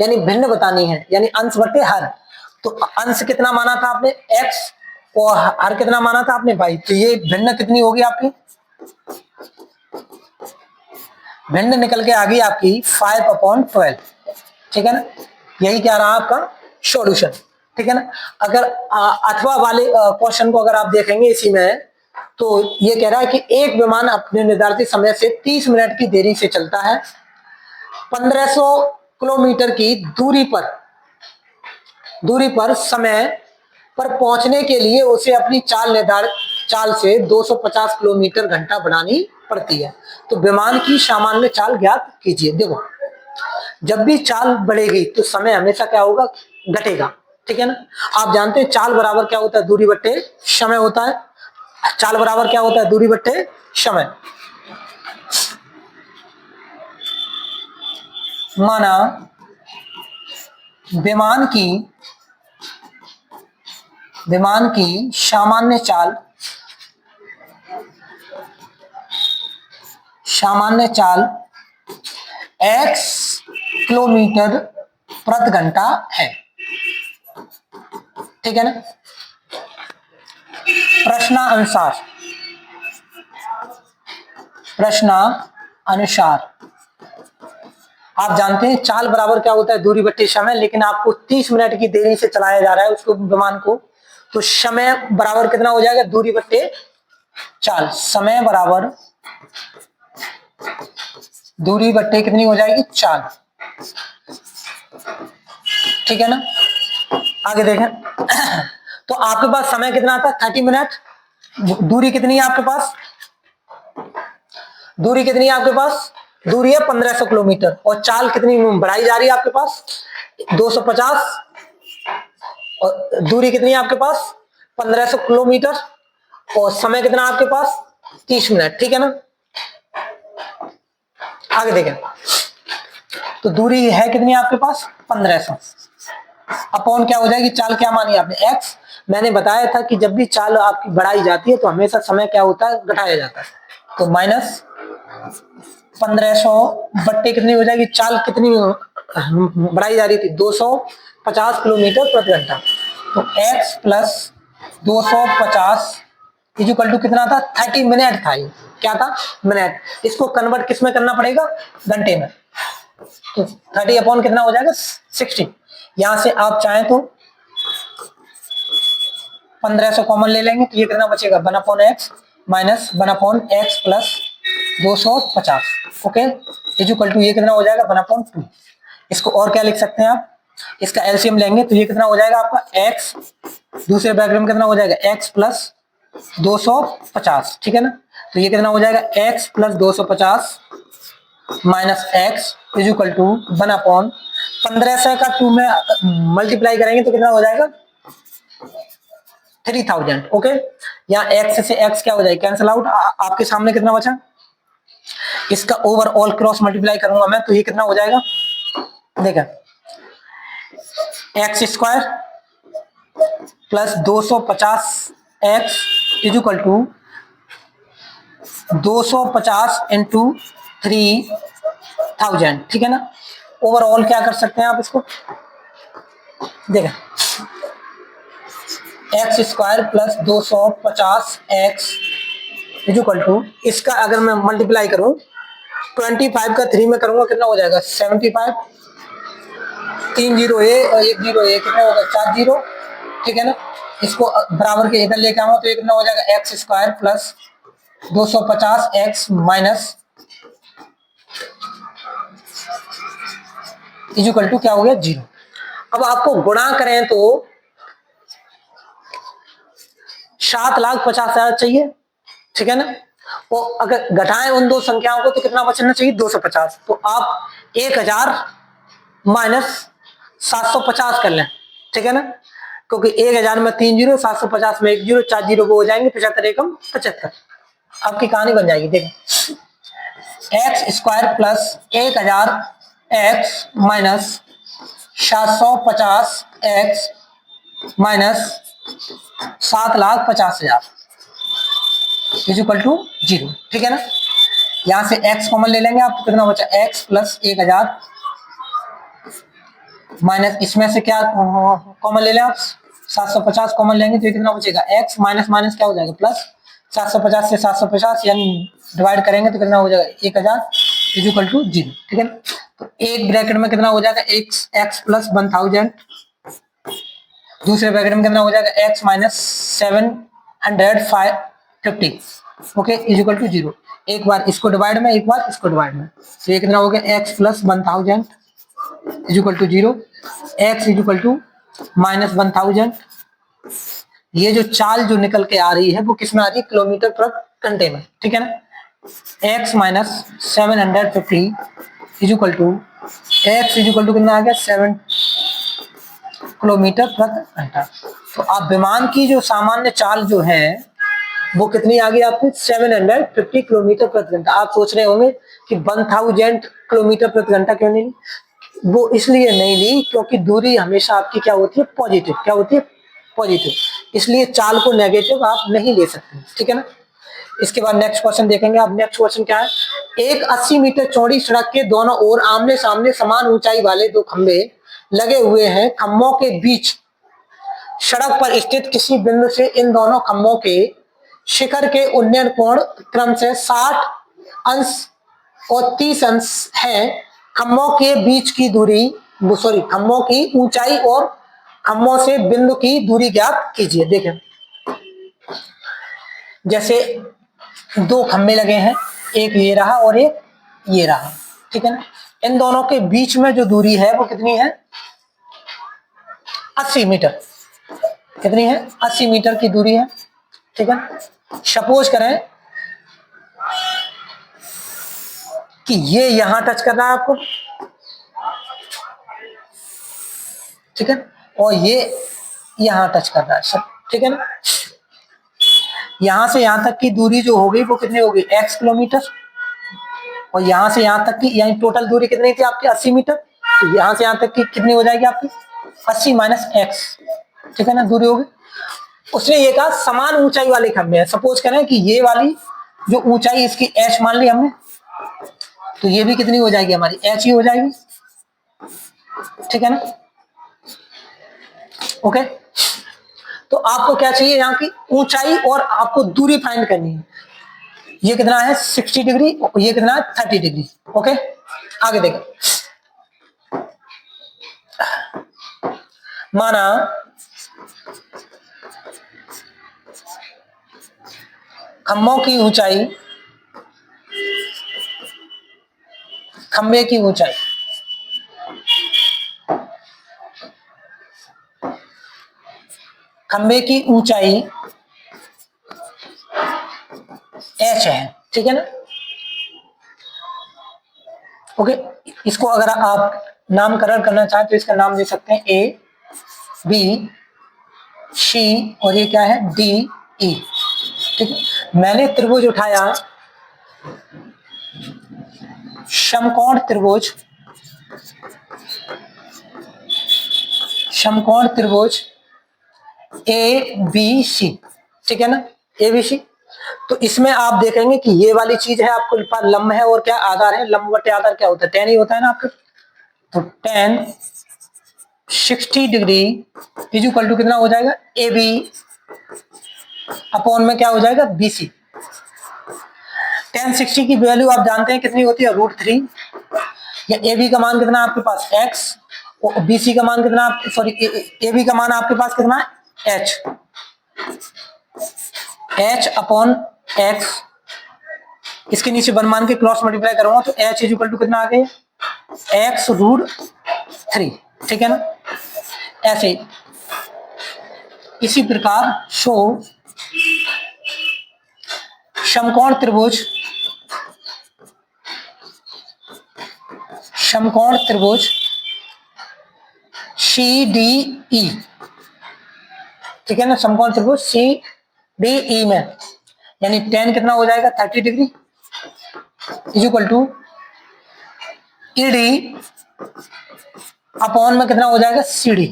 यानी भिन्न बतानी है, यानी अंश बटे हर, तो अंश कितना माना था आपने x और हर कितना माना था आपने y, तो ये भिन्न कितनी होगी आपकी, भिन्न निकल के आ गई आपकी 5/12, ठीक है ना। यही क्या रहा आपका सॉल्यूशन, ठीक है ना। अगर अथवा वाले क्वेश्चन को अगर आप देखेंगे इसी में, तो ये कह रहा है कि एक विमान अपने निर्धारित समय से 30 मिनट की देरी से चलता है, 1500 किलोमीटर की दूरी पर समय पर पहुंचने के लिए उसे अपनी चाल से 250 किलोमीटर घंटा बनानी पड़ती है, तो विमान की सामान्य चाल ज्ञात कीजिए। देखो जब भी चाल बढ़ेगी तो समय हमेशा क्या होगा घटेगा, ठीक है ना। आप जानते हैं चाल बराबर क्या होता है दूरी बट्टे समय होता है, चाल बराबर क्या होता है दूरी बट्टे समय। माना विमान की सामान्य चाल x किलोमीटर प्रति घंटा है, ठीक है ना। प्रश्नानुसार आप जानते हैं चाल बराबर क्या होता है दूरी बट्टे समय, लेकिन आपको 30 मिनट की देरी से चलाया जा रहा है उसको विमान को, तो समय बराबर कितना हो जाएगा दूरी बट्टे चाल, समय बराबर दूरी बट्टे कितनी हो जाएगी चाल, ठीक है ना। आगे देखें तो आपके पास समय कितना था 30 मिनट, दूरी कितनी है आपके पास, दूरी है 1500 किलोमीटर, और चाल कितनी बढ़ाई जा रही है आपके पास 250, और दूरी कितनी है आपके पास 1500 किलोमीटर, और समय कितना आपके पास 30 मिनट, ठीक है ना। आगे देखें तो दूरी है कितनी आपके पास 1500, अपॉन क्या हो जाएगी चाल क्या मानी आपने x। मैंने बताया था कि जब भी चाल आपकी बढ़ाई जाती है तो हमेशा समय क्या होता है घटाया जाता है, तो माइनस 1500 बट्टे कितनी हो जाएगी चाल कितनी बढ़ाई जा रही थी 250 किलोमीटर प्रति घंटा। तो x प्लस 250 इक्वल टू कितना था, 30 मिनट था। ये क्या था, मिनट। इसको कन्वर्ट किस में करना पड़ेगा, घंटे में। तो 30 अपॉन कितना हो जाएगा, 60। यहां से आप चाहें तो 1500 कॉमन ले लेंगे, तो ये कितना बचेगा, 1 upon X minus 1 upon X plus 250। Okay, equal to ये कितना हो जाएगा, 1 अपॉन 2। इसको और क्या लिख सकते हैं आप, इसका एलसीएम लेंगे तो ये कितना हो जाएगा आपका, x दूसरे ब्रैकेट में कितना हो जाएगा, x प्लस 250। ठीक है ना। तो ये कितना हो जाएगा, x plus 250 minus X equal to 1 upon 1500 का 2 में मल्टीप्लाई करेंगे तो कितना हो जाएगा, 3000। ओके, यहाँ x से x क्या हो जाएगा, कैंसिल आउट। आपके सामने कितना बचा, इसका ओवरऑल क्रॉस मल्टीप्लाई करूंगा मैं तो ये कितना हो जाएगा, देखा, X square plus 250 X equal to 250 into 3000। ठीक है ना। ओवरऑल क्या कर सकते हैं आप इसको, देखा, X square plus 250 X equal to, इसका अगर मैं मल्टीप्लाई करूं 25 का 3 में करूंगा कितना हो जाएगा, 75। 3 जीरो ए और 1 जीरो ए कितना होगा, 4 जीरो। ठीक है ना। इसको बराबर के इधर लेके आऊंगा तो ये कितना हो जाएगा, X square plus 250 X minus equal to क्या हो गया, 0। अब आपको गुणा करें तो 7,50,000 चाहिए। ठीक है ना। वो अगर घटाएं उन दो संख्याओं को तो कितना बचना चाहिए, 250। तो आप 1000 माइनस 750 कर लें। ठीक है ना, क्योंकि 1000 में 3 जीरो, 750 में 1 जीरो, 4 जीरो वो हो जाएंगे 75 एकम 75। आपकी कहानी बन जाएगी। देखो, X square plus 1000 X minus 750 X minus 7,50,000 equal to 0। ठीक है ना। यहां से x कॉमन ले लेंगे, आपको कितना बचा, x प्लस 1000 माइनस इसमें से क्या कॉमन ले लें आप, 750 कॉमन लेंगे तो ये कितना बचेगा, x माइनस माइनस क्या हो जाएगा, प्लस 750 से 750 यानी डिवाइड करेंगे तो कितना हो जाएगा, 1000 इक्वल टू 0। ठीक है ना। तो एक ब्रैकेट में कितना हो जाएगा, x प्लस 1000, दूसरे ब्रैकेट में कितना हो जाएगा, x minus 750। Okay, equal to 0। एक बार इसको डिवाइड में, एक बार इसको डिवाइड में, तो ये कितना हो गया, x plus 1000 equal to 0, x equal to minus 1000। ये जो चाल जो निकल के आ रही है वो किस में आ रही है, किलोमीटर प्रति घंटे में। ठीक है ना। x minus 750 equal to x equal to कितना आ गया, 7 किलोमीटर प्रति घंटा। तो आप विमान की जो सामान्य चाल जो है वो कितनी आ गई आपकी, 750 किलोमीटर प्रति घंटा। आप सोच रहे होंगे कि 1000 किलोमीटर प्रति घंटा क्यों नहीं ली, वो इसलिए नहीं ली क्योंकि दूरी हमेशा आपकी क्या होती है, पॉजिटिव। क्या होती है, पॉजिटिव। इसलिए चाल को नेगेटिव आप नहीं ले सकते। ठीक है ना। इसके बाद नेक्स्ट क्वेश्चन देखेंगे आप। नेक्स्ट क्वेश्चन क्या है, एक 80 मीटर चौड़ी सड़क के दोनों ओर आमने सामने समान ऊंचाई वाले 2 खंबे लगे हुए हैं। खंभों के बीच सड़क पर स्थित किसी बिंदु से इन दोनों खंभों के शिखर के उन्नयन कोण क्रम से 60 अंश और 30 अंश है। खंभों के बीच की दूरी, खंभों की ऊंचाई और खंभों से बिंदु की दूरी ज्ञात कीजिए। देखें, जैसे 2 खंभे लगे हैं, एक ये रहा और एक ये रहा। ठीक है ना। इन दोनों के बीच में जो दूरी है वो कितनी है, 80 मीटर। कितनी है, 80 मीटर की दूरी है। ठीक है। सपोज करें कि ये यहां टच कर रहा है आपको, ठीक है, और ये यहां टच कर रहा है सब। ठीक है ना। यहां से यहां तक की दूरी जो होगी वो कितनी होगी, x किलोमीटर, और यहां से यहां तक की यानी टोटल दूरी कितनी थी आपकी, 80 मीटर। तो यहां से यहां तक की कितनी हो जाएगी आपकी, 80 माइनस x। ठीक है ना, दूरी होगी। उसने ये कहा समान ऊंचाई वाले खंभे हैं। सपोज करें कि ये वाली जो ऊंचाई इसकी h मान ली हमने, तो ये भी कितनी हो जाएगी हमारी, h ही हो जाएगी। ठीक है ना। ओके, तो आपको क्या चाहिए, यहाँ की ऊंचाई और आपको दूरी फाइंड करनी है। ये कितना है 60 डिग्री, ये कितना है 30 डिग्री। ओके, आगे देखो, माना खंभों की ऊंचाई, खंबे की ऊंचाई खंबे की ऊंचाई h है, ठीक है ना। ओके, इसको अगर आप नामकरण करना चाहें तो इसका नाम दे सकते हैं ए बी सी और ये क्या है डी ई। ठीक है, मैंने त्रिभुज उठाया, समकोण त्रिभुज, समकोण त्रिभुज ए बी सी, ठीक है ना, ए बी सी। तो इसमें आप देखेंगे कि ये वाली चीज है आपके पास लंब है और क्या आधार है, लंब बटे आधार क्या होता है, tan ही होता है ना आपका। तो tan 60 degree is equal to कितना हो जाएगा ए बी अपॉन में क्या हो जाएगा बी सी। tan 60 की वैल्यू आप जानते हैं कितनी होती है √3, या ए बी का मान कितना आपके पास x और बी सी का मान कितना, सॉरी ए बी का मान आपके पास कितना है h अपॉन x, इसके नीचे वन मान के क्रॉस मल्टीप्लाई करूंगा तो h इज इक्वल टू कितना आ गया x √3, ठीक है ना। ऐसे इसी प्रकार शो समकोण त्रिभुज, समकोण त्रिभुज सी डी ई, ठीक है ना, समकोण त्रिभुज सी डी ई में यानी tan कितना हो जाएगा 30 degree is equal to E D upon में कितना हो जाएगा सी डी,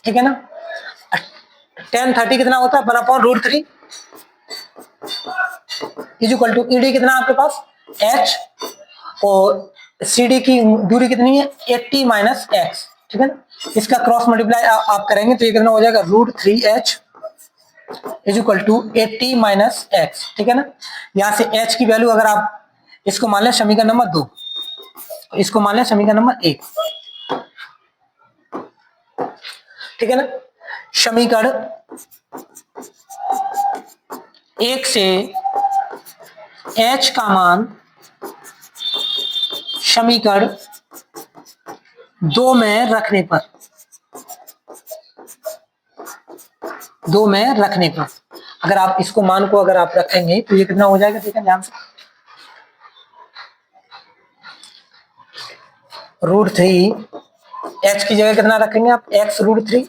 ठीक है ना। tan 30 कितना होता है 1/√3 is equal to E D कितना आपके पास h और सी डी की दूरी कितनी है 80 माइनस x, ठीक है ना। इसका क्रॉस मल्टीप्लाई आप करेंगे तो ये कितना हो जाएगा √3h is equal to 80 minus x, ठीक है ना। यहां से h की वैल्यू अगर आप इसको मान लें समीकरण नंबर 2, इसको मान लें समीकरण नंबर 1, ठीक है ना। समीकरण 1 से h का मान समीकरण 2 में रखने पर, 2 में रखने पर अगर आप इसको मान को अगर आप रखेंगे तो ये कितना हो जाएगा, ठीक है ध्यान से, √3 h की जगह कितना रखेंगे आप x √3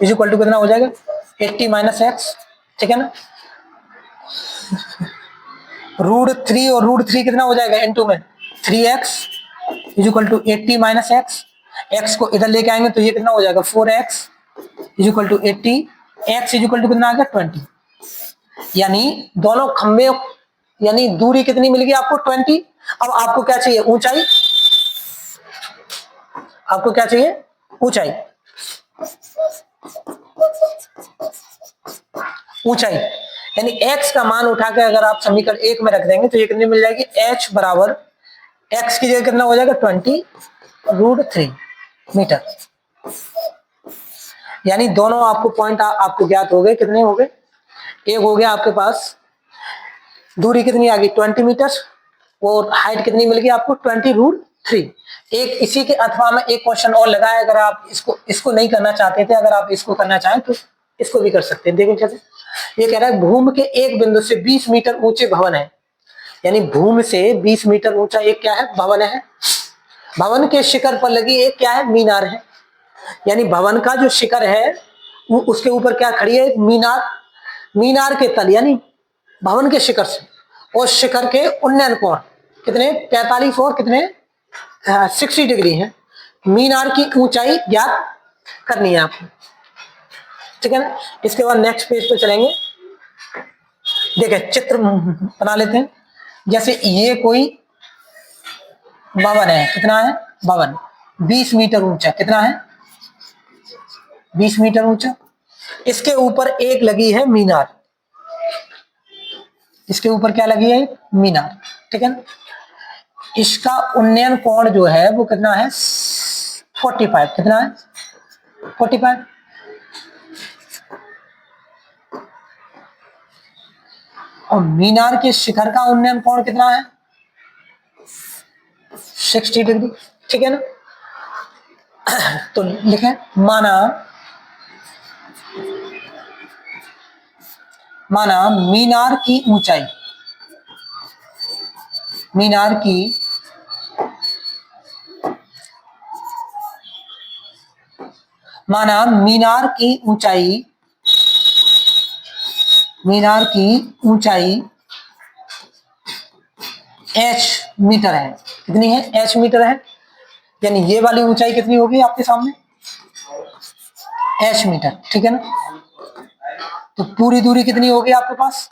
इज इक्वल टू कितना हो जाएगा 80 माइनस x, ठीक है ना। √3 और √3 कितना हो जाएगा इनटू में 3x is equal to 80 minus x को इधर लेके आएंगे तो ये कितना हो जाएगा 4x is equal to 80, x is equal to कितना आ गया 20, यानी दोनों खंबे यानी दूरी कितनी मिल गई आपको 20। अब आपको क्या चाहिए ऊंचाई, आपको क्या चाहिए ऊंचाई, ऊंचाई यानी x का मान उठा के अगर आप समीकरण 1 में रख देंगे तो ये कितनी मिल जाएगी h बराबर x की जगह कितना हो जाएगा 20 √3 मीटर, यानी दोनों आपको पॉइंट आपको ज्ञात हो गए, कितने हो गए, एक हो गया आपके पास दूरी कितनी आ गई 20 मीटर और हाइट कितनी मिल गई आपको 20 √3। एक इसी के अथवा में एक क्वेश्चन और लगा है, अगर आप इसको नहीं करना चाहते थे, अगर आप इसको करना चाहें तो इसको भी कर सकते हैं। देखिए कैसे, ये कह रहा है भूमि के एक बिंदु से 20 मीटर ऊंचे भवन है, यानी भूमि से 20 मीटर ऊंचा एक क्या है भवन है, भवन के शिखर पर लगी एक क्या है मीनार है, यानी भवन का जो शिखर है उसके ऊपर क्या खड़ी है मीनार, मीनार के तल यानी भवन के शिखर से और शिखर के उन्नयन कोण कितने 45 और कितने 60 डिग्री है, मीनार की ऊंचाई ज्ञात करनी है आपको, ठीक है ना। इसके बाद नेक्स्ट पेज पे चलेंगे, देखिए चित्र बना लेते हैं। जैसे ये कोई भवन है, कितना है भवन, 20 मीटर ऊंचा। कितना है? 20 मीटर ऊंचा। इसके ऊपर एक लगी है मीनार। इसके ऊपर क्या लगी है? मीनार। ठीक है ना। इसका उन्नयन कोण जो है वो कितना है? 45। कितना है? 45। और मीनार के शिखर का उन्नयन कोण कितना है? 60 डिग्री। ठीक है ना। तो लिखें, माना मीनार की ऊंचाई, मीनार की माना मीनार की ऊंचाई, मीनार की ऊंचाई h मीटर है। कितनी है? h मीटर है। यानी ये वाली ऊंचाई कितनी होगी आपके सामने? h metre. ठीक है ना। तो पूरी दूरी कितनी होगी आपके पास?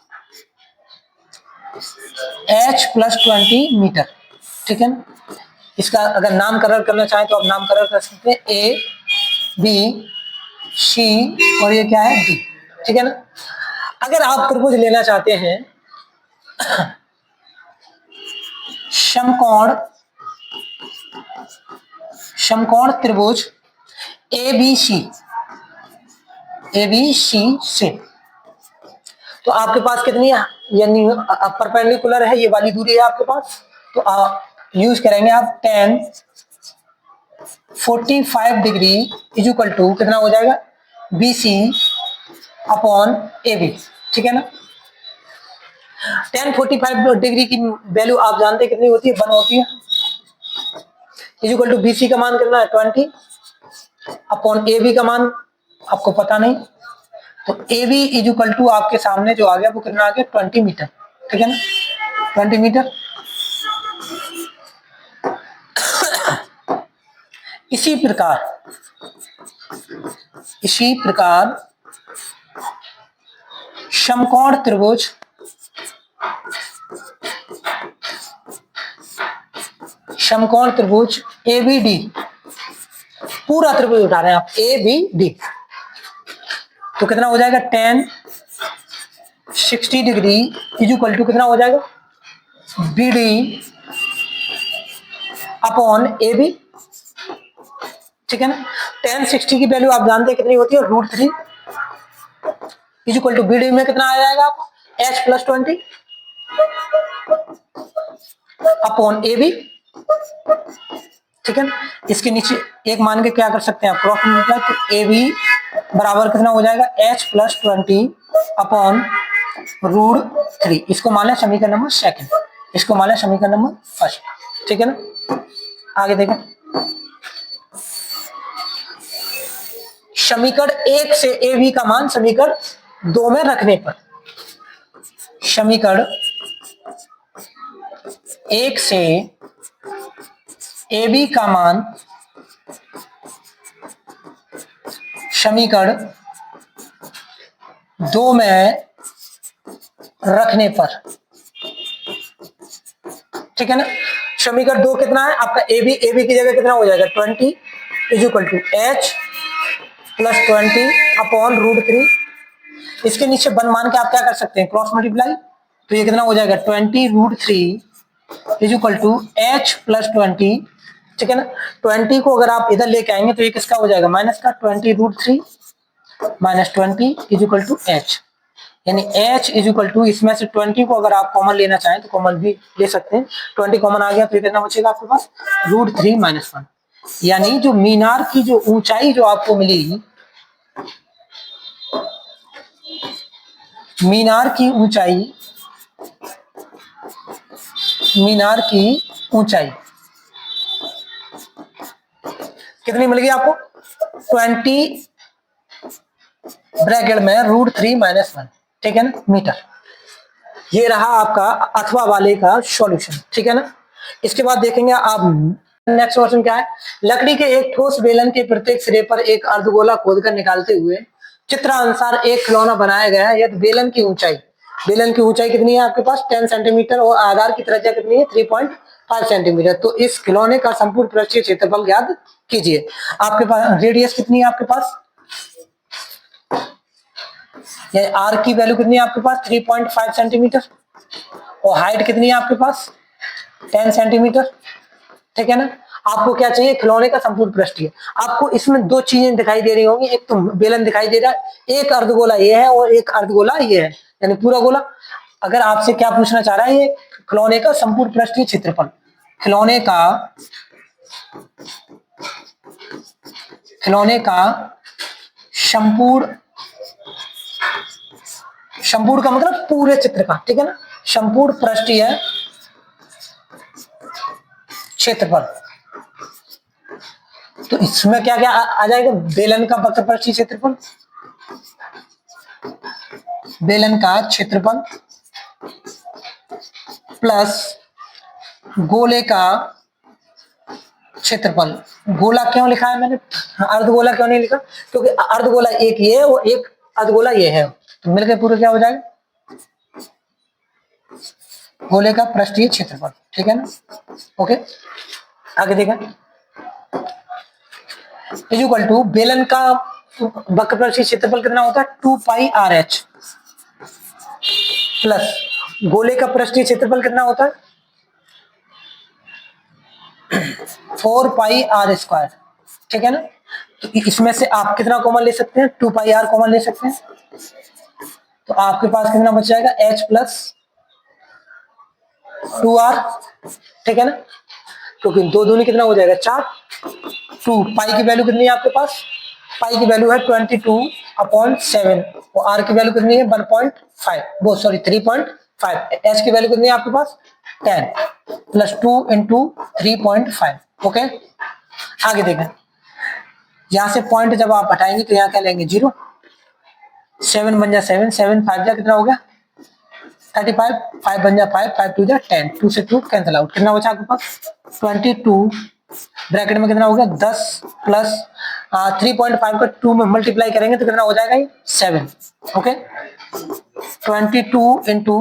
h plus 20 metre. ठीक है ना। इसका अगर नामकरण करना चाहें तो आप नामकरण कर सकते हैं, ए बी सी और ये क्या है? डी। ठीक है ना। अगर आप त्रिभुज लेना चाहते हैं, समकोण, समकोण त्रिभुज एबीसी, एबीसी से, तो आपके पास कितनी है? यानी परपेंडिकुलर है, ये वाली दूरी है आपके पास। तो आप यूज करेंगे आप tan 45 degree is equal to कितना हो जाएगा? BC upon AB। ठीक है ना। tan 45 डिग्री की वैल्यू आप जानते हैं कितनी होती है? 1 होती है। इज इक्वल टू BC का मान कितना है? 20 अपॉन AB का मान आपको पता नहीं, तो AB इज इक्वल टू आपके सामने जो आ गया वो कितना आ गया? 20 मीटर। ठीक है ना। 20 मीटर। इसी प्रकार समकोण त्रिभुज, समकोण त्रिभुज ABD, पूरा त्रिभुज उठा रहे हैं आप, ABD, तो कितना हो जाएगा? tan 60 degree is equal to कितना हो जाएगा? BD upon AB। ठीक है ना। tan 60 की वैल्यू आप जानते हैं कितनी होती है? √3 इज इक्वल टू BD में कितना आ जाएगा आपको? H plus 20 upon AB। ठीक है ना। इसके नीचे एक मान के क्या कर सकते हैं आप? Cross multiply. तो AB बराबर कितना हो जाएगा? H plus 20 upon √3। इसको मान लें समीकरण नंबर सेकंड, इसको मान लें समीकरण नंबर फर्स्ट। ठीक है ना। आगे देखें, समीकरण 1 से AB का मान समीकरण 2 में रखने पर, समीकरण 1 से AB का मान समीकरण 2 में रखने पर, ठीक है ना। समीकरण 2 कितना है आपका? AB, AB की जगह कितना हो जाएगा? 20 is equal to H plus 20 upon √3। इसके नीचे 1 मान के आप क्या कर सकते हैं? Cross multiply. तो ये कितना हो जाएगा? 20 √3 is equal to H plus 20। ठीक है ना। 20 को अगर आप इधर लेके आएंगे तो ये किसका हो जाएगा? माइनस का। 20 √3 minus 20 is equal to H, यानी H इज इक्वल टू, इसमें से 20 को अगर आप कॉमन लेना चाहें तो कॉमन भी ले सकते हैं। 20 कॉमन आ गया तो ये कितना बचेगा आपके पास? √3 माइनस 1। यानी जो मीनार की जो ऊंचाई जो आपको मिली, मीनार की ऊंचाई, मीनार की ऊंचाई कितनी मिल गई आपको? 20 ब्रैकेट में √3 माइनस 1। ठीक है ना, मीटर। ये रहा आपका अथवा वाले का सॉल्यूशन। ठीक है ना। इसके बाद देखेंगे आप नेक्स्ट क्वेश्चन क्या है। लकड़ी के एक ठोस बेलन के प्रत्येक सिरे पर एक अर्धगोला खोदकर निकालते हुए चित्रानुसार एक खिलौना बनाया गया है। यदि बेलन की ऊंचाई, बेलन की ऊंचाई कितनी है आपके पास? 10 सेंटीमीटर और आधार की त्रिज्या कितनी है? 5 सेंटीमीटर। तो इस खिलौने का संपूर्ण पृष्ठीय क्षेत्रफल ज्ञात कीजिए। आपके पास रेडियस कितनी है आपके पास, आर की वैल्यू कितनी है आपके पास 3.5 सेंटीमीटर, और हाइट कितनी है आपके पास 10 सेंटीमीटर, ठीक है ना। आपको क्या चाहिए, खिलौने का संपूर्ण पृष्ठीय। आपको इसमें दो चीजें दिखाई दे रही होंगी, एक तो बेलन दिखाई दे रहा है, एक अर्धगोला ये है और एक अर्धगोला ये है, यानी पूरा गोला। अगर आपसे क्या पूछना चाह रहा है, ये खिलौने का संपूर्ण पृष्ठीय क्षेत्रफल, खिलौने का संपूर्ण का मतलब पूरे चित्र का, ठीक है ना, संपूर्ण पृष्ठीय क्षेत्रफल। तो इसमें क्या क्या आ जाएगा, बेलन का वक्र पृष्ठीय क्षेत्रफल, बेलन का क्षेत्रफल प्लस गोले का क्षेत्रफल। गोला क्यों लिखा है मैंने, अर्धगोला क्यों नहीं लिखा, क्योंकि अर्धगोला एक ये है और एक अर्धगोला ये है, तो मिलकर पूरा क्या हो जाएगा, गोले का पृष्ठीय क्षेत्रफल, ठीक है ना। ओके, आगे देखें, इक्वल टू बेलन का वक्र पृष्ठीय क्षेत्रफल कितना होता है 2 पाई आर एच, प्लस गोले का पृष्ठीय क्षेत्रफल कितना होता है 4 पाई आर स्क्वायर, ठीक है ना। तो इसमें से आप कितना कॉमन ले सकते हैं, 2 पाई आर कॉमन ले सकते हैं, तो आपके पास कितना बच जाएगा h प्लस 2r, ठीक है ना, क्योंकि दो दूनी कितना हो जाएगा 4, 2 पाई की वैल्यू कितनी है आपके पास, पाई की वैल्यू है 22/7 और आर की वैल्यू कितनी है 1.5, वो सॉरी 3.5, एच की वैल्यू कितनी है आपके पास 10 प्लस 2 इंटू 3.5। ओके, आगे देखें, यहां से पॉइंट जब आप हटाएंगे तो यहाँ क्या लेंगे 0, 7 बन जा 7, 7 5 जा कितना हो गया 35, 5 बन जा 5, 5 2 जा 10, 2 से 2 कैंसिल आउट, कितना बचा आपके पास 22, ब्रैकेट में कितना हो गया 10 प्लस 3.5 का 2 में मल्टीप्लाई करेंगे तो कितना हो जाएगा ये 7। ओके, 22 इंटू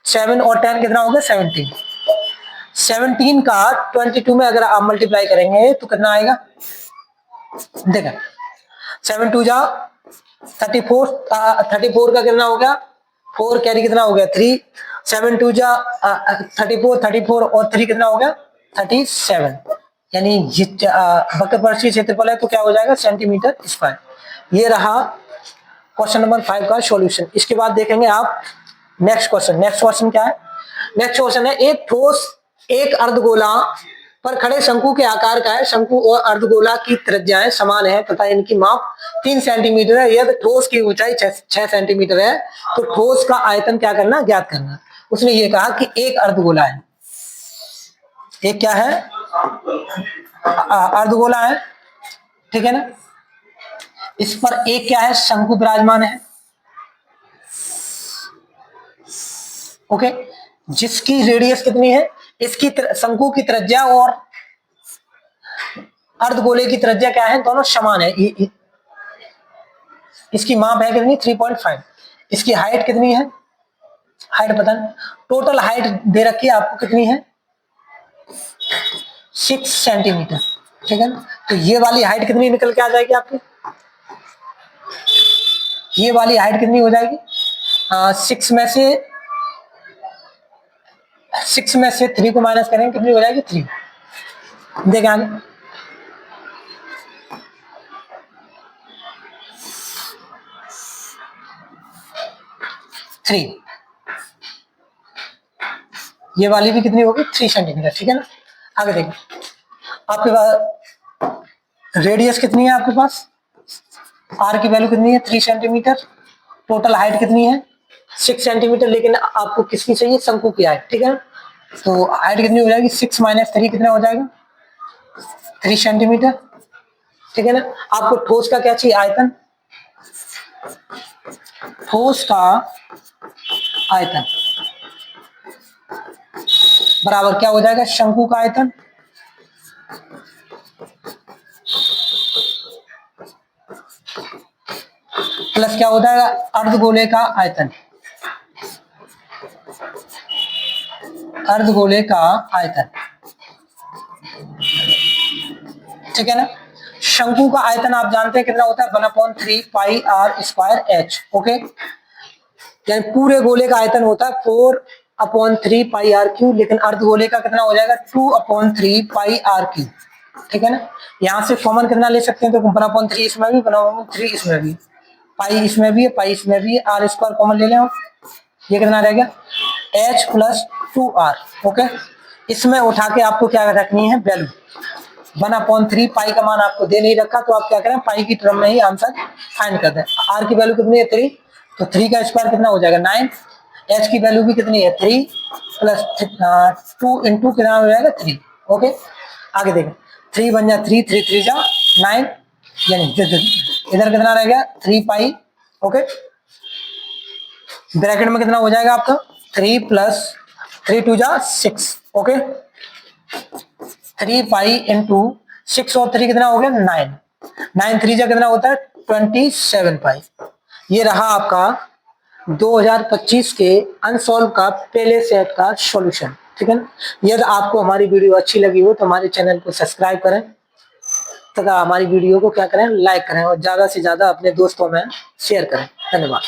7 और 10 कितना हो गया 17, 17 का 22 में अगर आप मल्टीप्लाई करेंगे तो कितना आएगा, देखा 7 2 जा 34, 34 का कितना हो गया 4 कैरी कितना हो गया 3, 7 2 जा 34, 34 और 3 कितना हो गया 37, यानी वक्र पृष्ठीय क्षेत्रफल है तो क्या हो जाएगा सेंटीमीटर स्क्वायर। ये रहा क्वेश्चन नंबर 5 का सॉल्यूशन। इसके बाद देखेंगे आप नेक्स्ट क्वेश्चन क्या है, नेक्स्ट क्वेश्चन है एक ठोस एक अर्धगोला पर खड़े शंकु के आकार का है, शंकु और अर्धगोला की त्रिज्याएं समान है तथा इनकी माप 3 सेंटीमीटर है, यदि ठोस की ऊंचाई 6 सेंटीमीटर है तो ठोस का आयतन क्या करना ज्ञात करना। उसने ये कहा कि एक अर्धगोला है, एक क्या है अर्धगोला है, ठीक है ना, इस पर एक क्या है शंकु विराजमान है, ओके, जिसकी रेडियस कितनी है, इसकी शंकु की त्रिज्या और अर्धगोले की त्रिज्या क्या है दोनों समान है, इसकी माप है कितनी 3.5, इसकी हाइट कितनी है, हाइट पता नहीं, टोटल हाइट दे रखी है आपको कितनी है 6 सेंटीमीटर, ठीक है ना। तो ये वाली हाइट कितनी निकल के आ जाएगी आपकी, ये वाली हाइट कितनी हो जाएगी 6 में से 3 को माइनस करेंगे कितनी हो जाएगी 3, देखें आगे 3, ये वाली भी कितनी होगी 3 सेंटीमीटर, ठीक है ना। आगे देखिए आपके पास रेडियस कितनी है आपके पास, आर की वैल्यू कितनी है 3 सेंटीमीटर, टोटल हाइट कितनी है 6 सेंटीमीटर, लेकिन आपको किसकी चाहिए शंकु की हाइट, ठीक है। तो हाइट कितनी हो जाएगी 6 माइनस 3 कितना हो जाएगा 3 सेंटीमीटर, ठीक है ना। आपको ठोस का क्या चाहिए आयतन, ठोस का आयतन बराबर क्या हो जाएगा शंकु का आयतन प्लस क्या हो जाएगा अर्धगोले का आयतन, अर्धगोले का आयतन, ठीक है ना। शंकु का आयतन आप जानते हैं कितना होता है, 1/3 पाई आर स्क्वायर एच। ओके, यानी पूरे गोले का आयतन होता है 4/3 पाई आर क्यू, लेकिन अर्धगोले का कितना हो जाएगा 2/3 पाई आर क्यू। ठीक है ना। यहाँ से कॉमन कितना ले सकते हैं, तो 1/3 इसमें भी, 1/3 इसमें भी, पाई इसमें भी है, पाई इसमें भी है, आर स्क्वायर कॉमन ले लें हम, ये कितना रह गया एच प्लस 2r। ओके, इसमें उठा के आपको क्या रखनी है वैल्यू, 1/3 पाई का मान आपको दे नहीं रखा, तो आप क्या करें पाई की टर्म में ही आंसर फाइंड कर दें। आर की वैल्यू कितनी है 3, तो 3 का स्क्वायर कितना हो जाएगा 9, एच की वैल्यू भी कितनी है 3 प्लस 2 इंटू कितना हो जाएगा 3। ओके, आगे देखें 3 बन जाए 3, 3 3 जा 9, यानी इधर कितना रह गया 3 पाई। ओके, ब्रैकेट में कितना हो जाएगा आपका 3 प्लस 3 2 जा 6। ओके, 3 पाई इंटू 6 और 3 कितना हो गया 9, 9 3 जा कितना होता है 27 पाई। ये रहा आपका 2025 के अनसॉल्व का पहले सेट का सॉल्यूशन। ठीक है ना। यदि आपको हमारी वीडियो अच्छी लगी हो तो हमारे चैनल को सब्सक्राइब करें तथा हमारी वीडियो को क्या करें लाइक करें और ज्यादा से ज्यादा अपने दोस्तों में शेयर करें। धन्यवाद।